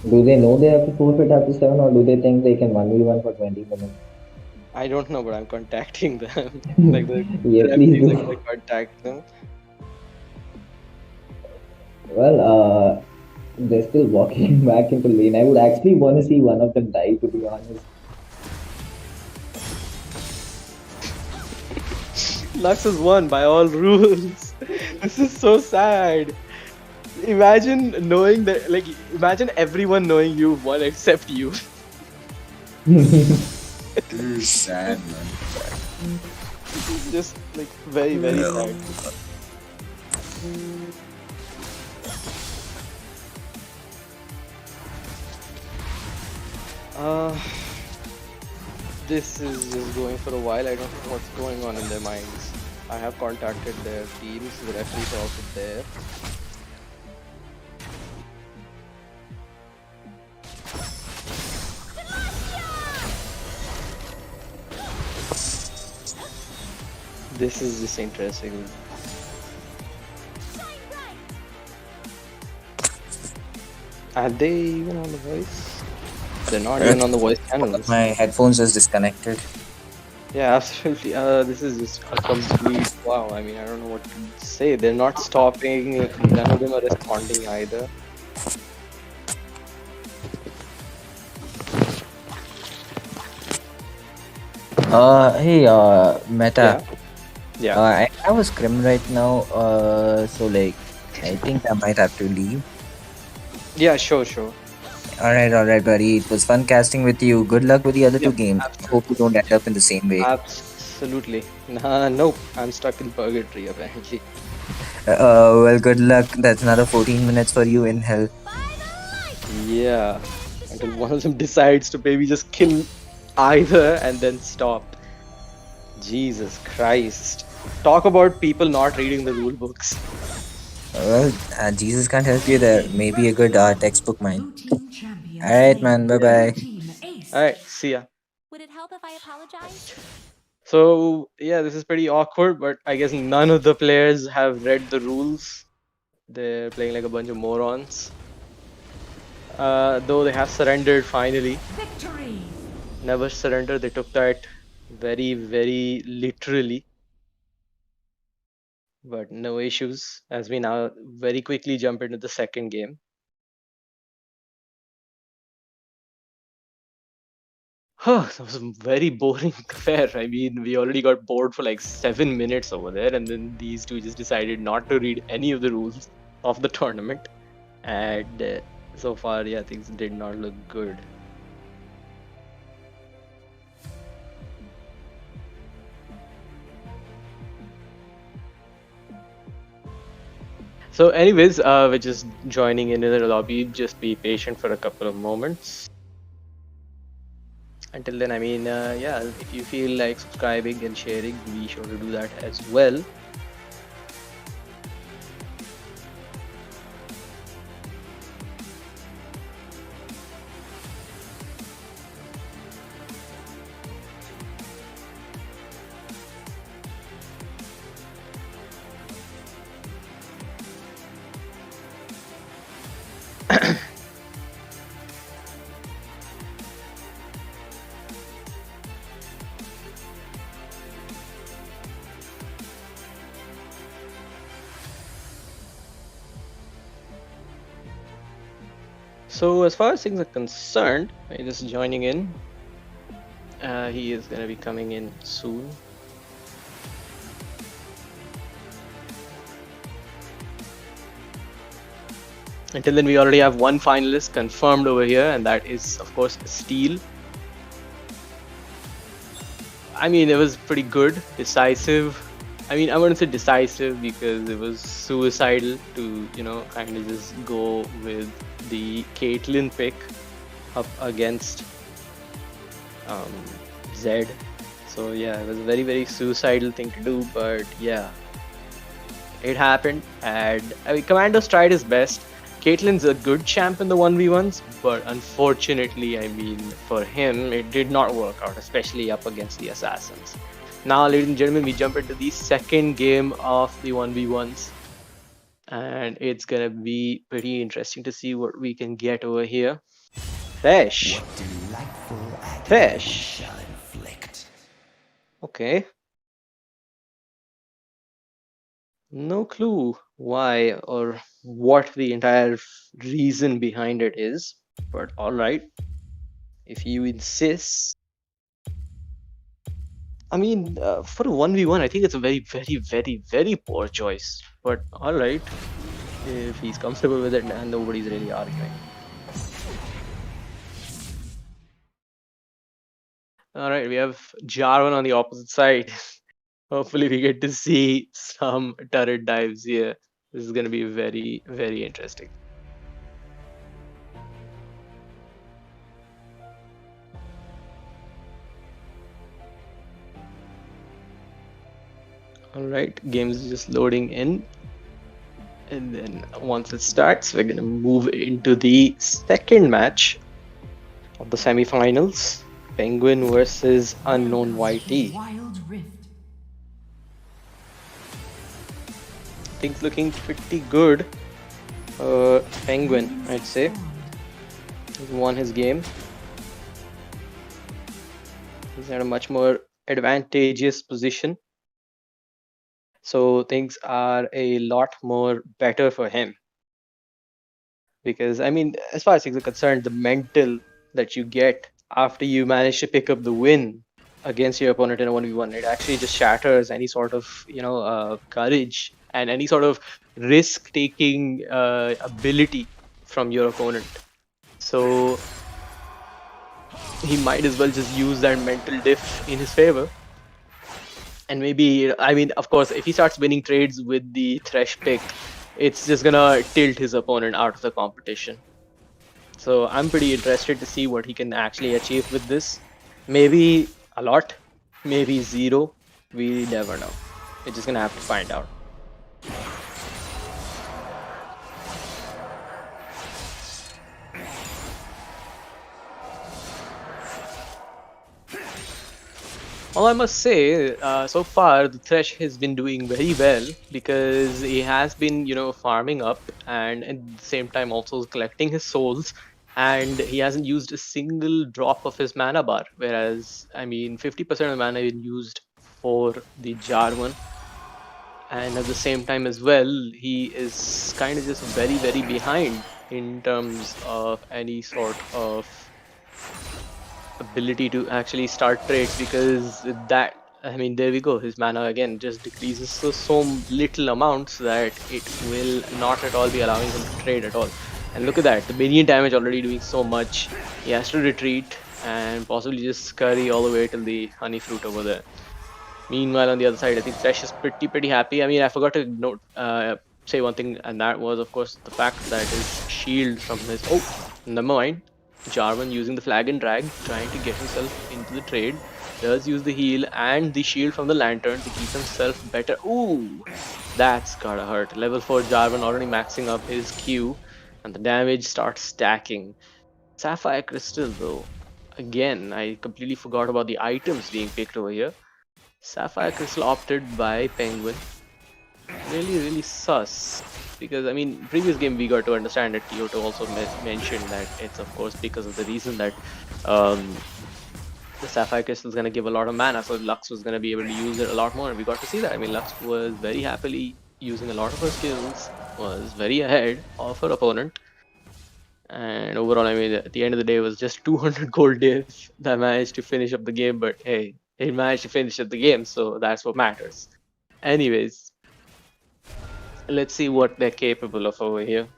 Do they know they have to forfeit after 7, or do they think they can 1v1 for 20 minutes? I don't know, but I'm contacting them. Like the Yeah, please referees are do. gonna contact them. Well, they're still walking back into lane. I would actually want to see one of them die, to be honest. Lux has won by all rules. This is so sad. Imagine knowing that, like, imagine everyone knowing you've won except you. This is sad, man. This is just, like, very, very sad. This is just going for a while. I don't know what's going on in their minds. I have contacted their teams. The referees are also there. This is just interesting. Are they even on the voice? They're not even on the voice channels. My headphones is disconnected. Yeah, absolutely. This is just a complete wow. I mean, I don't know what to say. They're not stopping. None of them are responding either. Hey, Meta. Yeah. I have a scrim right now. So like, I think I might have to leave. Yeah, sure. Alright, buddy. It was fun casting with you. Good luck with the other two Yep, games. Hope you don't end up in the same way. Absolutely. Nope. I'm stuck in purgatory apparently. Well, good luck. That's another 14 minutes for you in hell. Yeah. Until one of them decides to maybe just kill either and then stop. Jesus Christ. Talk about people not reading the rule books. Well, Jesus can't help you there. Maybe a good textbook mind. Team champion. Alright, man. Bye bye. Team ace. Alright, see ya. Would it help if I apologize? So yeah, this is pretty awkward, but I guess none of the players have read the rules. They're playing like a bunch of morons. Though they have surrendered finally. Victory. Never surrender. They took that very, very literally. But no issues as we now very quickly jump into the second game. That was a very boring affair. I mean, we already got bored for like 7 minutes over there, and then these two just decided not to read any of the rules. of the tournament, and so far, yeah, things did not look good. So, anyways, we're just joining in the lobby. Just be patient for a couple of moments. Until then, I mean, yeah, if you feel like subscribing and sharing, be sure to do that as well. So as far as things are concerned, I'm just joining in. He is going to be coming in soon. Until then, we already have one finalist confirmed over here, and that is, of course, Steel. I mean, it was pretty good, decisive. I mean, I wouldn't say decisive because it was suicidal to, kind of just go with the Caitlyn pick up against Zed. So yeah, it was a very, very suicidal thing to do, but yeah, it happened. And I mean, Commando's tried his best. Caitlyn's a good champ in the 1v1s, but unfortunately, I mean, for him, it did not work out, especially up against the Assassins. Now, ladies and gentlemen, we jump into the second game of the 1v1s. And it's gonna be pretty interesting to see what we can get over here. Fish. Fish. Okay. No clue why or what the entire reason behind it is, but alright. If you insist. I mean, for a 1v1, I think it's a very, very, very, very poor choice. But alright. If he's comfortable with it, and nobody's really arguing. Alright, we have Jarvan on the opposite side. Hopefully we get to see some turret dives here. This is going to be very, very interesting. Alright, game is just loading in. And then once it starts, we're going to move into the second match of the semifinals. Penguin versus Unknown YT. Wild Rift. Things looking pretty good. Penguin, I'd say. He's won his game. He's at a much more advantageous position. So things are a lot more better for him. Because, I mean, as far as things are concerned, the mental that you get after you manage to pick up the win against your opponent in a 1v1, it actually just shatters any sort of, courage and any sort of risk-taking ability from your opponent. So he might as well just use that mental diff in his favor. And maybe, I mean, of course, if he starts winning trades with the Thresh pick, it's just gonna tilt his opponent out of the competition. So I'm pretty interested to see what he can actually achieve with this. Maybe a lot, maybe zero. We never know. We're just gonna have to find out. Well, I must say, so far the Thresh has been doing very well because he has been, farming up and at the same time also collecting his souls, and he hasn't used a single drop of his mana bar. Whereas, I mean, 50% of the mana has been used for the Jarvan, and at the same time as well, he is kind of just very, very behind in terms of any sort of ability to actually start trades, because that I mean, there we go. His mana again just decreases so little amounts that it will not at all be allowing him to trade at all. And look at that, the minion damage already doing so much. He has to retreat and possibly just scurry all the way till the honey fruit over there. Meanwhile, on the other side, I think Thresh is pretty happy. I mean, I forgot to say one thing, and that was, of course, the fact that his shield from his never mind. Jarvan using the flag and drag, trying to get himself into the trade, does use the heal and the shield from the lantern to keep himself better. Ooh, that's gotta hurt. Level 4 Jarvan already maxing up his Q, and the damage starts stacking. Sapphire Crystal, though. Again, I completely forgot about the items being picked over here. Sapphire Crystal opted by Penguin. Really sus. Because, I mean, previous game we got to understand that Kyoto also mentioned that it's, of course, because of the reason that the Sapphire Crystal is going to give a lot of mana, so Lux was going to be able to use it a lot more, and we got to see that. I mean, Lux was very happily using a lot of her skills, was very ahead of her opponent, and overall, I mean, at the end of the day, it was just 200 gold diff that managed to finish up the game, but hey, it managed to finish up the game, so that's what matters. Anyways, let's see what they're capable of over here.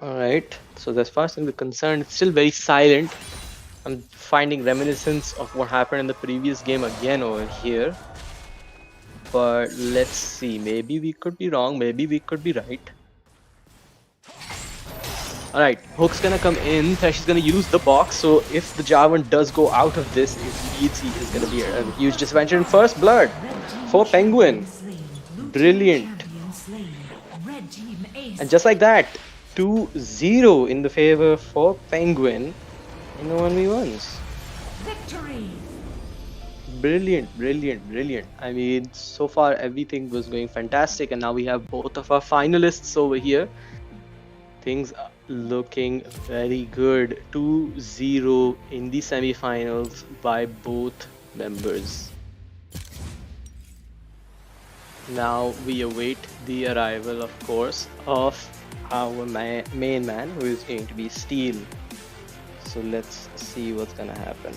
Alright, so as far as I'm concerned, it's still very silent. I'm finding reminiscence of what happened in the previous game again over here. But let's see, maybe we could be wrong, maybe we could be right. Alright, Hook's gonna come in, Thresh is gonna use the box, so if the Jarvan does go out of this, it leads, he is gonna be a huge disadvantage. And first blood for Penguin. Brilliant. And just like that, 2-0 in the favor for Penguin in the 1v1s. Victory! Brilliant. I mean, so far everything was going fantastic, and now we have both of our finalists over here. Things are looking very good. 2-0 in the semi-finals by both members. Now we await the arrival, of course, of our main man, who is going to be Steel. So let's see what's gonna happen.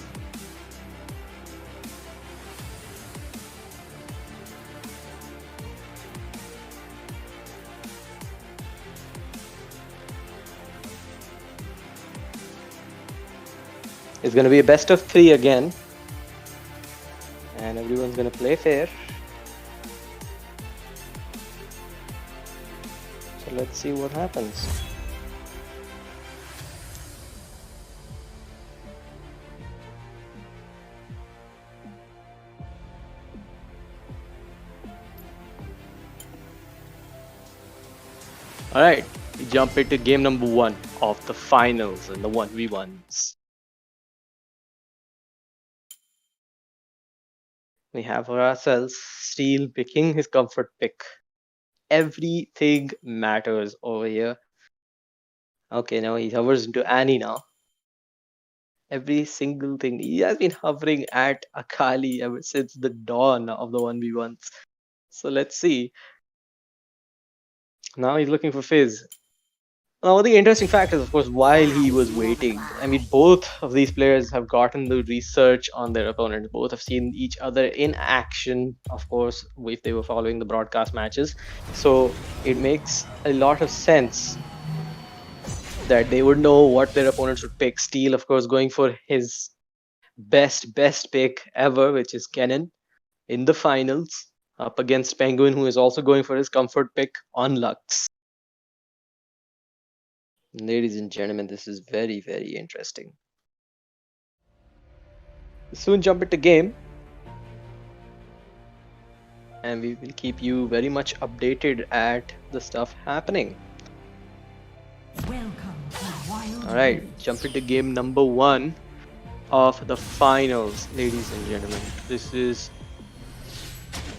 It's gonna be a best of 3 again, and everyone's gonna play fair. So let's see what happens. Alright, we jump into game number 1 of the finals and the 1v1s. We have for ourselves Steel picking his comfort pick. Everything matters over here. Okay, now he hovers into Annie now. Every single thing. He has been hovering at Akali ever since the dawn of the 1v1s. So let's see. Now he's looking for Fizz. Now, the interesting fact is, of course, while he was waiting, I mean, both of these players have gotten the research on their opponents. Both have seen each other in action, of course, if they were following the broadcast matches. So it makes a lot of sense that they would know what their opponents would pick. Steel, of course, going for his best pick ever, which is Kennen, in the finals, up against Penguin, who is also going for his comfort pick on Lux. Ladies and gentlemen, this is very interesting. We'll soon jump into game, and we will keep you very much updated at the stuff happening. Alright, jump into game number 1 of the finals, ladies and gentlemen. This is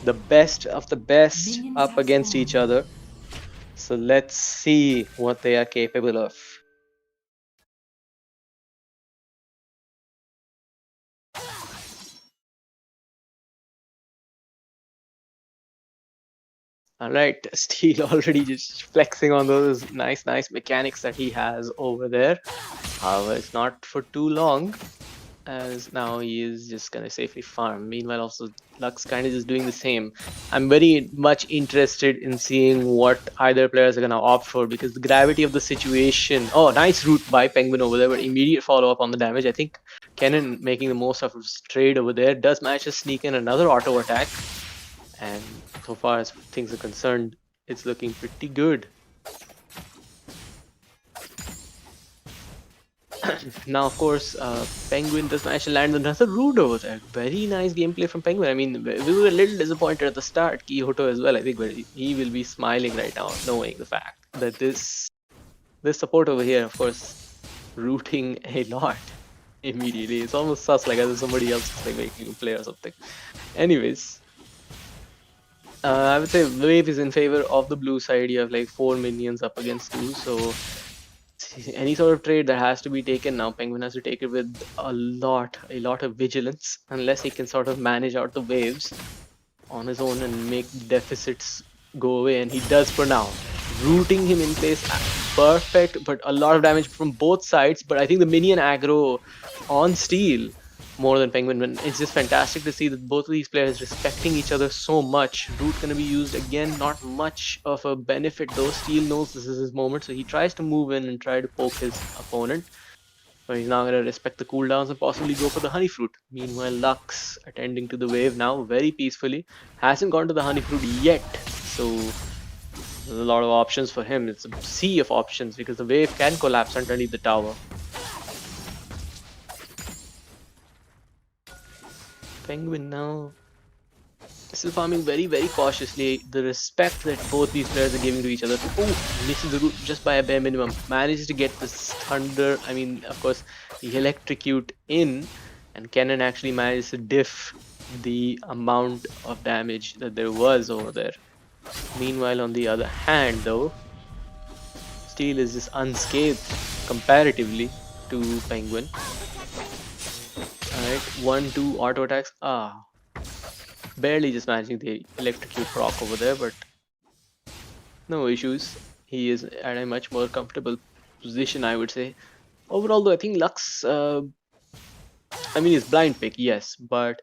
the best of the best up against each other. So let's see what they are capable of. All right, Steel already just flexing on those nice mechanics that he has over there. However, it's not for too long, as now he is just gonna safely farm. Meanwhile, also Lux kind of just doing the same. I'm very much interested in seeing what either players are gonna opt for because the gravity of the situation. Oh, nice route by Penguin over there, but immediate follow up on the damage. I think Kennen making the most of his trade over there does manage to sneak in another auto attack, and so far as things are concerned, it's looking pretty good. Now, of course, Penguin does manage to land another root over there. Very nice gameplay from Penguin. I mean, we were a little disappointed at the start, Kyoto as well, I think, but he will be smiling right now, knowing the fact that this support over here, of course, rooting a lot immediately. It's almost sus, like as if somebody else is like making a play or something. Anyways, I would say Wave is in favor of the blue side. You have like 4 minions up against 2, so any sort of trade that has to be taken now, Penguin has to take it with a lot of vigilance, unless he can sort of manage out the waves on his own and make deficits go away, and he does for now. Rooting him in place, perfect, but a lot of damage from both sides. But I think the minion aggro on Steel more than Penguin. It's just fantastic to see that both of these players respecting each other so much. Root gonna be used again, not much of a benefit though. Steel knows this is his moment, so he tries to move in and try to poke his opponent. But he's now gonna respect the cooldowns and possibly go for the honey fruit. Meanwhile, Lux attending to the wave now very peacefully. Hasn't gone to the honey fruit yet, so there's a lot of options for him. It's a sea of options because the wave can collapse underneath the tower. Penguin now still farming very cautiously. The respect that both these players are giving to each other. Oh, misses the root just by a bare minimum. Manages to get this thunder. I mean, of course, the electrocute in, and Kennen actually managed to diff the amount of damage that there was over there. Meanwhile, on the other hand, though, Steel is just unscathed comparatively to Penguin. Alright, 1-2 auto attacks. Barely just managing the electrocute proc over there, but no issues. He is at a much more comfortable position, I would say. Overall, though, I think Lux, I mean, he's blind pick, yes, but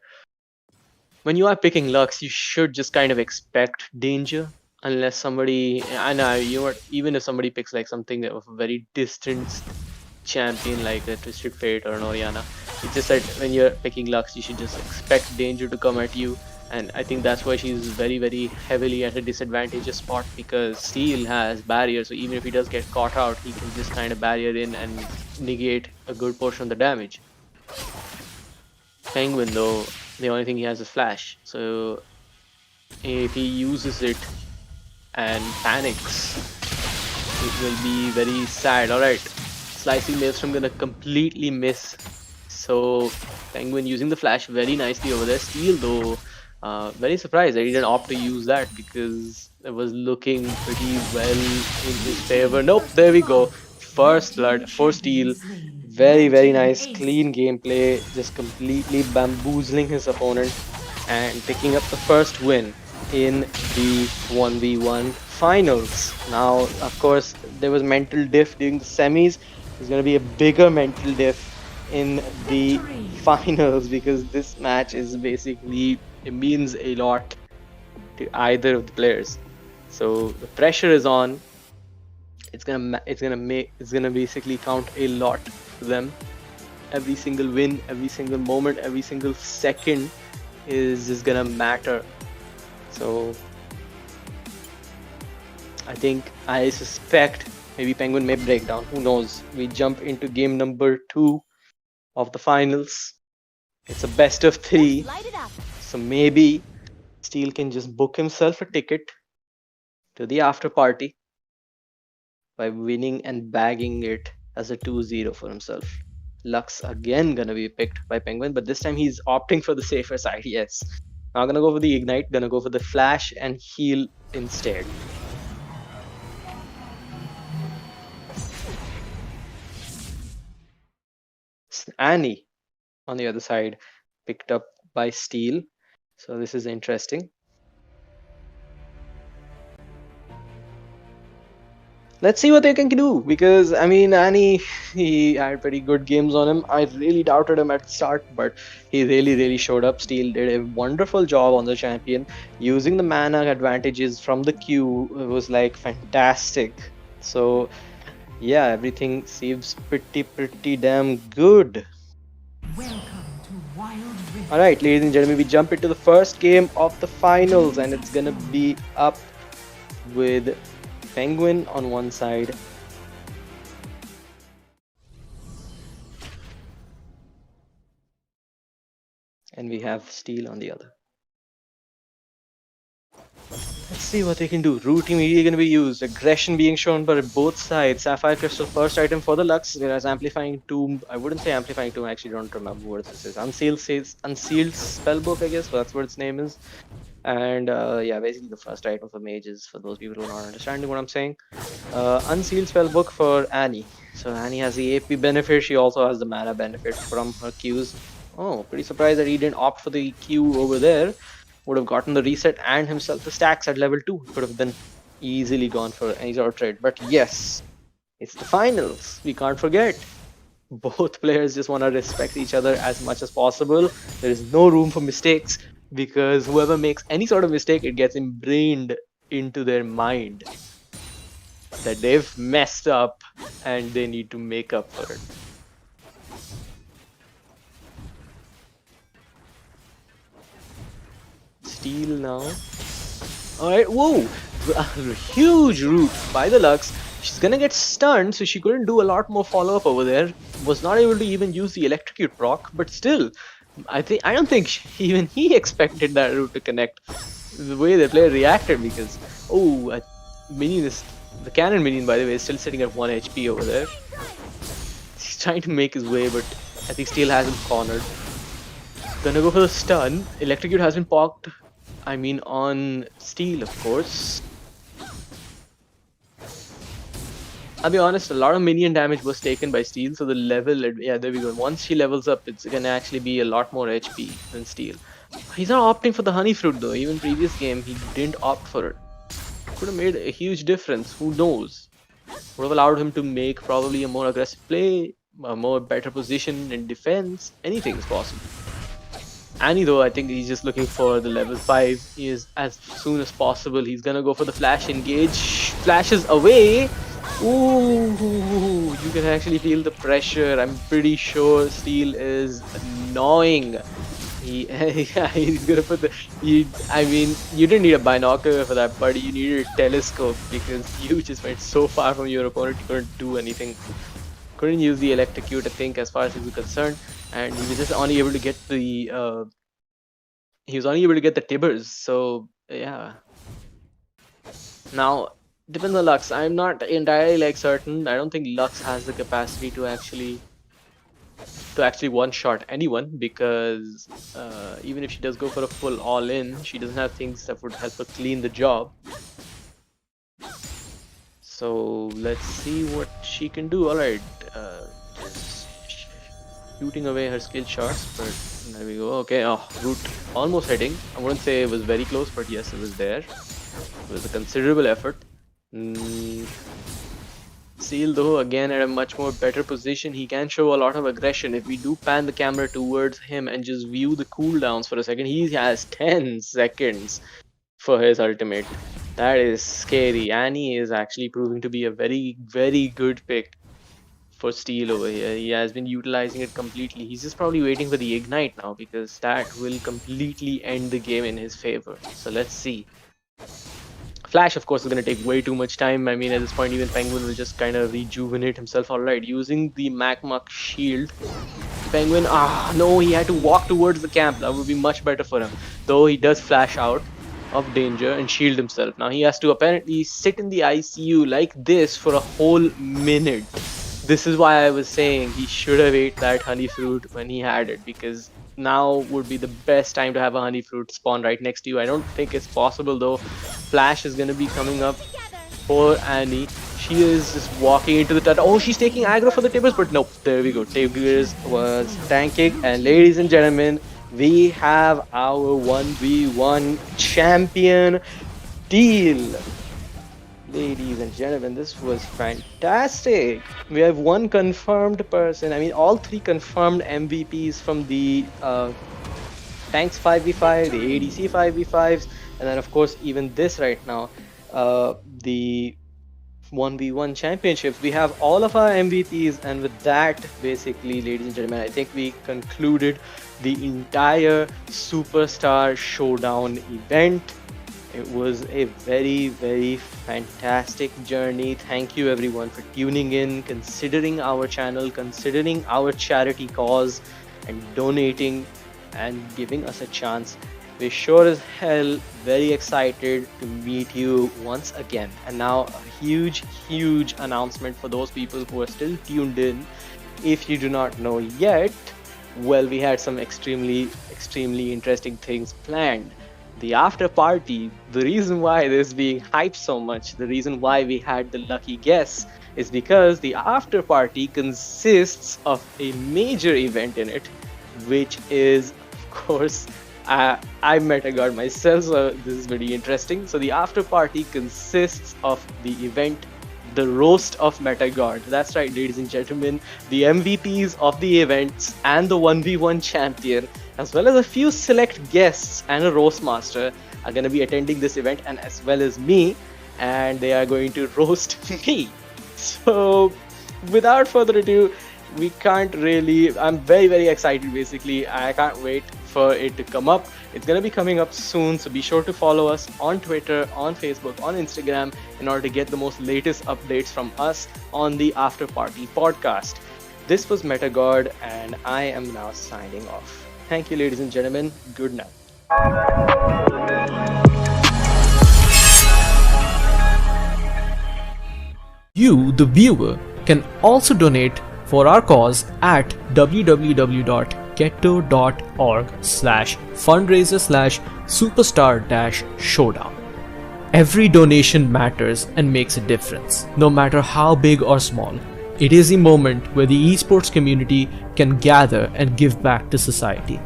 when you are picking Lux, you should just kind of expect danger, unless somebody, I know, you know what, even if somebody picks like something of a very distanced champion like a Twisted Fate or an Oriana, it's just that when you're picking Lux, you should just expect danger to come at you. And I think that's why she's very heavily at a disadvantageous spot, because Steel has barrier, so even if he does get caught out, he can just kind of barrier in and negate a good portion of the damage. Penguin, though, the only thing he has is Flash, so if he uses it and panics, it will be very sad. Alright, Slicing Maelstrom gonna completely miss. So Penguin using the Flash very nicely over there. Steel, though, very surprised that he didn't opt to use that, because it was looking pretty well in his favor. Nope, there we go. First blood for Steel. Very nice, clean gameplay. Just completely bamboozling his opponent and picking up the first win in the 1v1 finals. Now, of course, there was mental diff during the semis. There's going to be a bigger mental diff in the finals, because this match is basically, it means a lot to either of the players. So the pressure is on. It's gonna basically count a lot for them. Every single win, every single moment, every single second is just gonna matter. So I suspect maybe Penguin may break down. Who knows? We jump into game number 2 of the finals. It's a best of 3. So maybe Steel can just book himself a ticket to the after party by winning and bagging it as a 2-0 for himself. Lux again gonna be picked by Penguin, but this time he's opting for the safer side, yes. Not gonna go for the Ignite, gonna go for the Flash and heal instead. Annie, on the other side, picked up by Steel. So this is interesting. let's see what they can do, because I mean, Annie, he had pretty good games on him. I really doubted him at the start, but he really showed up. Steel did a wonderful job on the champion, using the mana advantages from the queue. It was like fantastic. So yeah, everything seems pretty damn good. Welcome to Wild Rift. All right, ladies and gentlemen, we jump into the first game of the finals, and it's gonna be up with Penguin on one side, and we have Steel on the other. Let's see what they can do. Root immediately going to be used. Aggression being shown by both sides. Sapphire Crystal, first item for the Lux. Whereas Amplifying Tomb, I wouldn't say Amplifying Tomb, I actually don't remember what this is. Unsealed Spellbook, I guess, but that's what its name is. And yeah, basically the first item for mages, for those people who are not understanding what I'm saying. Unsealed Spellbook for Annie. So Annie has the AP benefit, she also has the mana benefit from her Qs. Oh, pretty surprised that he didn't opt for the Q over there. Would have gotten the reset and himself the stacks at level 2. Could have then easily gone for any sort of trade. But yes, it's the finals. We can't forget. Both players just want to respect each other as much as possible. There is no room for mistakes, because whoever makes any sort of mistake, it gets ingrained into their mind that they've messed up and they need to make up for it. Steel now. Alright, whoa! A huge root by the Lux. She's gonna get stunned, so she couldn't do a lot more follow-up over there. Was not able to even use the Electrocute proc, but still, I don't think even he expected that root to connect. The way the player reacted, because minion is the cannon minion, by the way, is still sitting at 1 HP over there. He's trying to make his way, but I think Steel has him cornered. Gonna go for the stun. Electrocute has been poked. I mean, on Steel, of course. I'll be honest, a lot of minion damage was taken by Steel, so the level, yeah, there we go. Once she levels up, it's gonna actually be a lot more HP than Steel. He's not opting for the honey fruit though. Even previous game, he didn't opt for it. Could have made a huge difference. Who knows? Would have allowed him to make probably a more aggressive play, a more better position in defense. Anything is possible. Annie though, I think he's just looking for the level 5. He is as soon as possible. He's gonna go for the flash engage. Flashes away. Ooh, you can actually feel the pressure. I'm pretty sure Steel is gnawing. He's gonna put I mean, you didn't need a binocular for that, buddy. You needed a telescope, because you just went so far from your opponent, you couldn't do anything. Couldn't use the Electrocute, I think, as far as he was concerned, and he was just only able to get the Tibbers. So yeah. Now depends on Lux. I'm not entirely certain. I don't think Lux has the capacity to actually one-shot anyone, because even if she does go for a full all-in, she doesn't have things that would help her clean the job. So let's see what she can do. Alright, just shooting away her skill shots, but there we go. Okay, root almost hitting. I wouldn't say it was very close, but yes, it was there. It was a considerable effort. Seal though, again at a much more better position. He can show a lot of aggression. If we do pan the camera towards him and just view the cooldowns for a second, he has 10 seconds for his ultimate. That is scary. Annie is actually proving to be a very good pick for Steel over here. He has been utilizing it completely. He's just probably waiting for the ignite now, because that will completely end the game in his favor. So let's see. Flash, of course, is going to take way too much time. I mean, at this point, even Penguin will just kind of rejuvenate himself. Alright, using the Magmach shield. Penguin, no, he had to walk towards the camp. That would be much better for him. Though he does flash out of danger and shield himself. Now he has to apparently sit in the ICU like this for a whole minute. This is why I was saying he should have ate that honey fruit when he had it, because now would be the best time to have a honey fruit spawn right next to you. I don't think it's possible though. Flash is gonna be coming up for Annie. She is just walking into the turret. Oh, she's taking aggro for the Tibbers, but nope. There we go. Tibbers was tanking, and ladies and gentlemen, we have our 1v1 champion Steel. Ladies and gentlemen, this was fantastic. We have one confirmed person. I mean, all three confirmed MVPs from the tanks 5v5, the ADC 5v5s, and then of course even this right now, the 1v1 championships. We have all of our MVPs, and with that, basically, ladies and gentlemen, I think we concluded the entire Superstar Showdown event. It was a very, very fantastic journey. Thank you everyone for tuning in, considering our channel, considering our charity cause, and donating and giving us a chance. We're sure as hell very excited to meet you once again. And now a huge announcement for those people who are still tuned in. If you do not know yet, well, we had some extremely interesting things planned. The after party, the reason why this is being hyped so much, the reason why we had the lucky guess, is because the after party consists of a major event in it, which is, of course, I met a guard myself, so this is very interesting. So the after party consists of the event, the roast of Metagard. That's right, ladies and gentlemen, the MVPs of the events and the 1v1 champion, as well as a few select guests and a roast master, are going to be attending this event, and as well as me, and they are going to roast me. So without further ado, we can't really, I'm very excited. Basically, I can't wait for it to come up. It's gonna be coming up soon, so be sure to follow us on Twitter, on Facebook, on Instagram, in order to get the most latest updates from us on the After Party podcast. This was Metagard, and I am now signing off. Thank you, ladies and gentlemen. Good night. You, the viewer, can also donate for our cause at www.getto.org/fundraiser/superstar-showdown. Every donation matters and makes a difference, no matter how big or small. It is a moment where the esports community can gather and give back to society.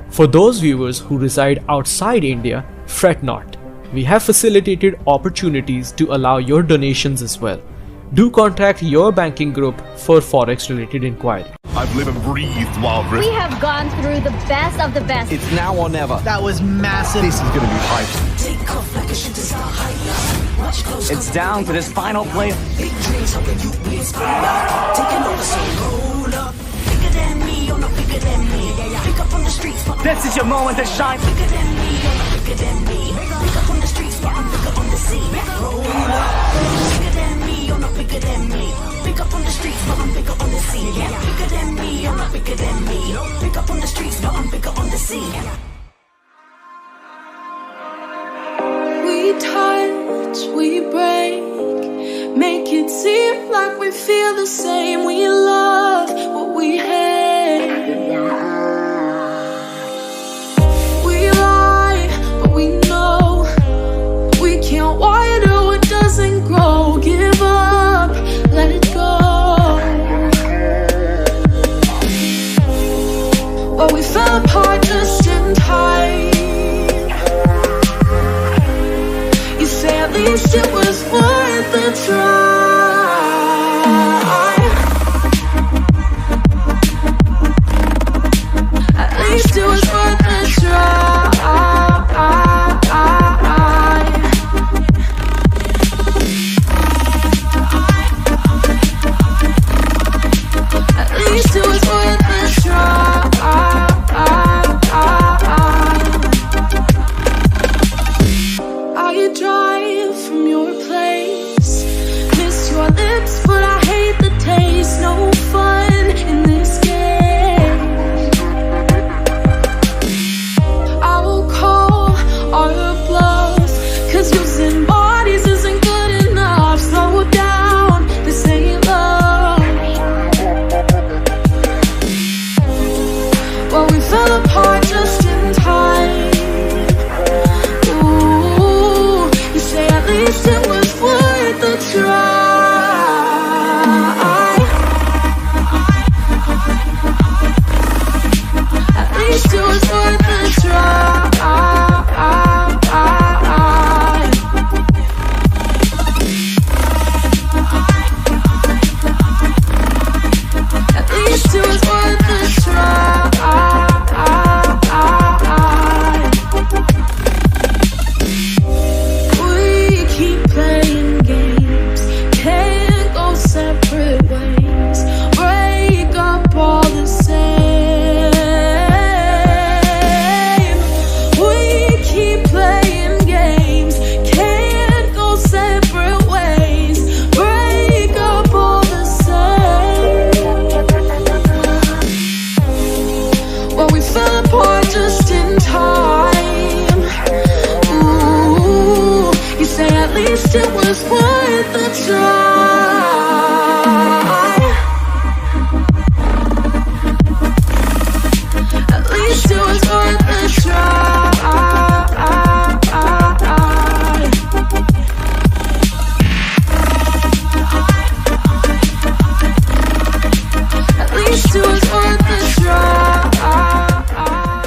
For those viewers who reside outside India, fret not. We have facilitated opportunities to allow your donations as well. Do contact your banking group for forex related inquiry. I've lived and breathed Wild Rift. We have gone through the best of the best. It's now or never. That was massive. This is gonna be hype. Take off like a shooting star high. Watch close. It's down to this final play. Big dreams hoping you be inspired. Taking over, so roll up. Bigger than me, you're not bigger than me. Pick up on the streets, but This is your moment to shine. bigger than me, you're not bigger than me. Pick up on the streets, but I'm bigger on the scene. Roll up. Bigger than me, you're not bigger than me. Pick up on the streets, but I'm bigger on the scene. Bigger than me, you're not bigger than me. Pick up on the streets, but I'm bigger on the scene. We touch, we break, make it seem like we feel the same. We love what we hate. We lie, but we know we can't water what doesn't grow. Give up, let it go. But we fell apart just in time. You say at least it was worth a try. try.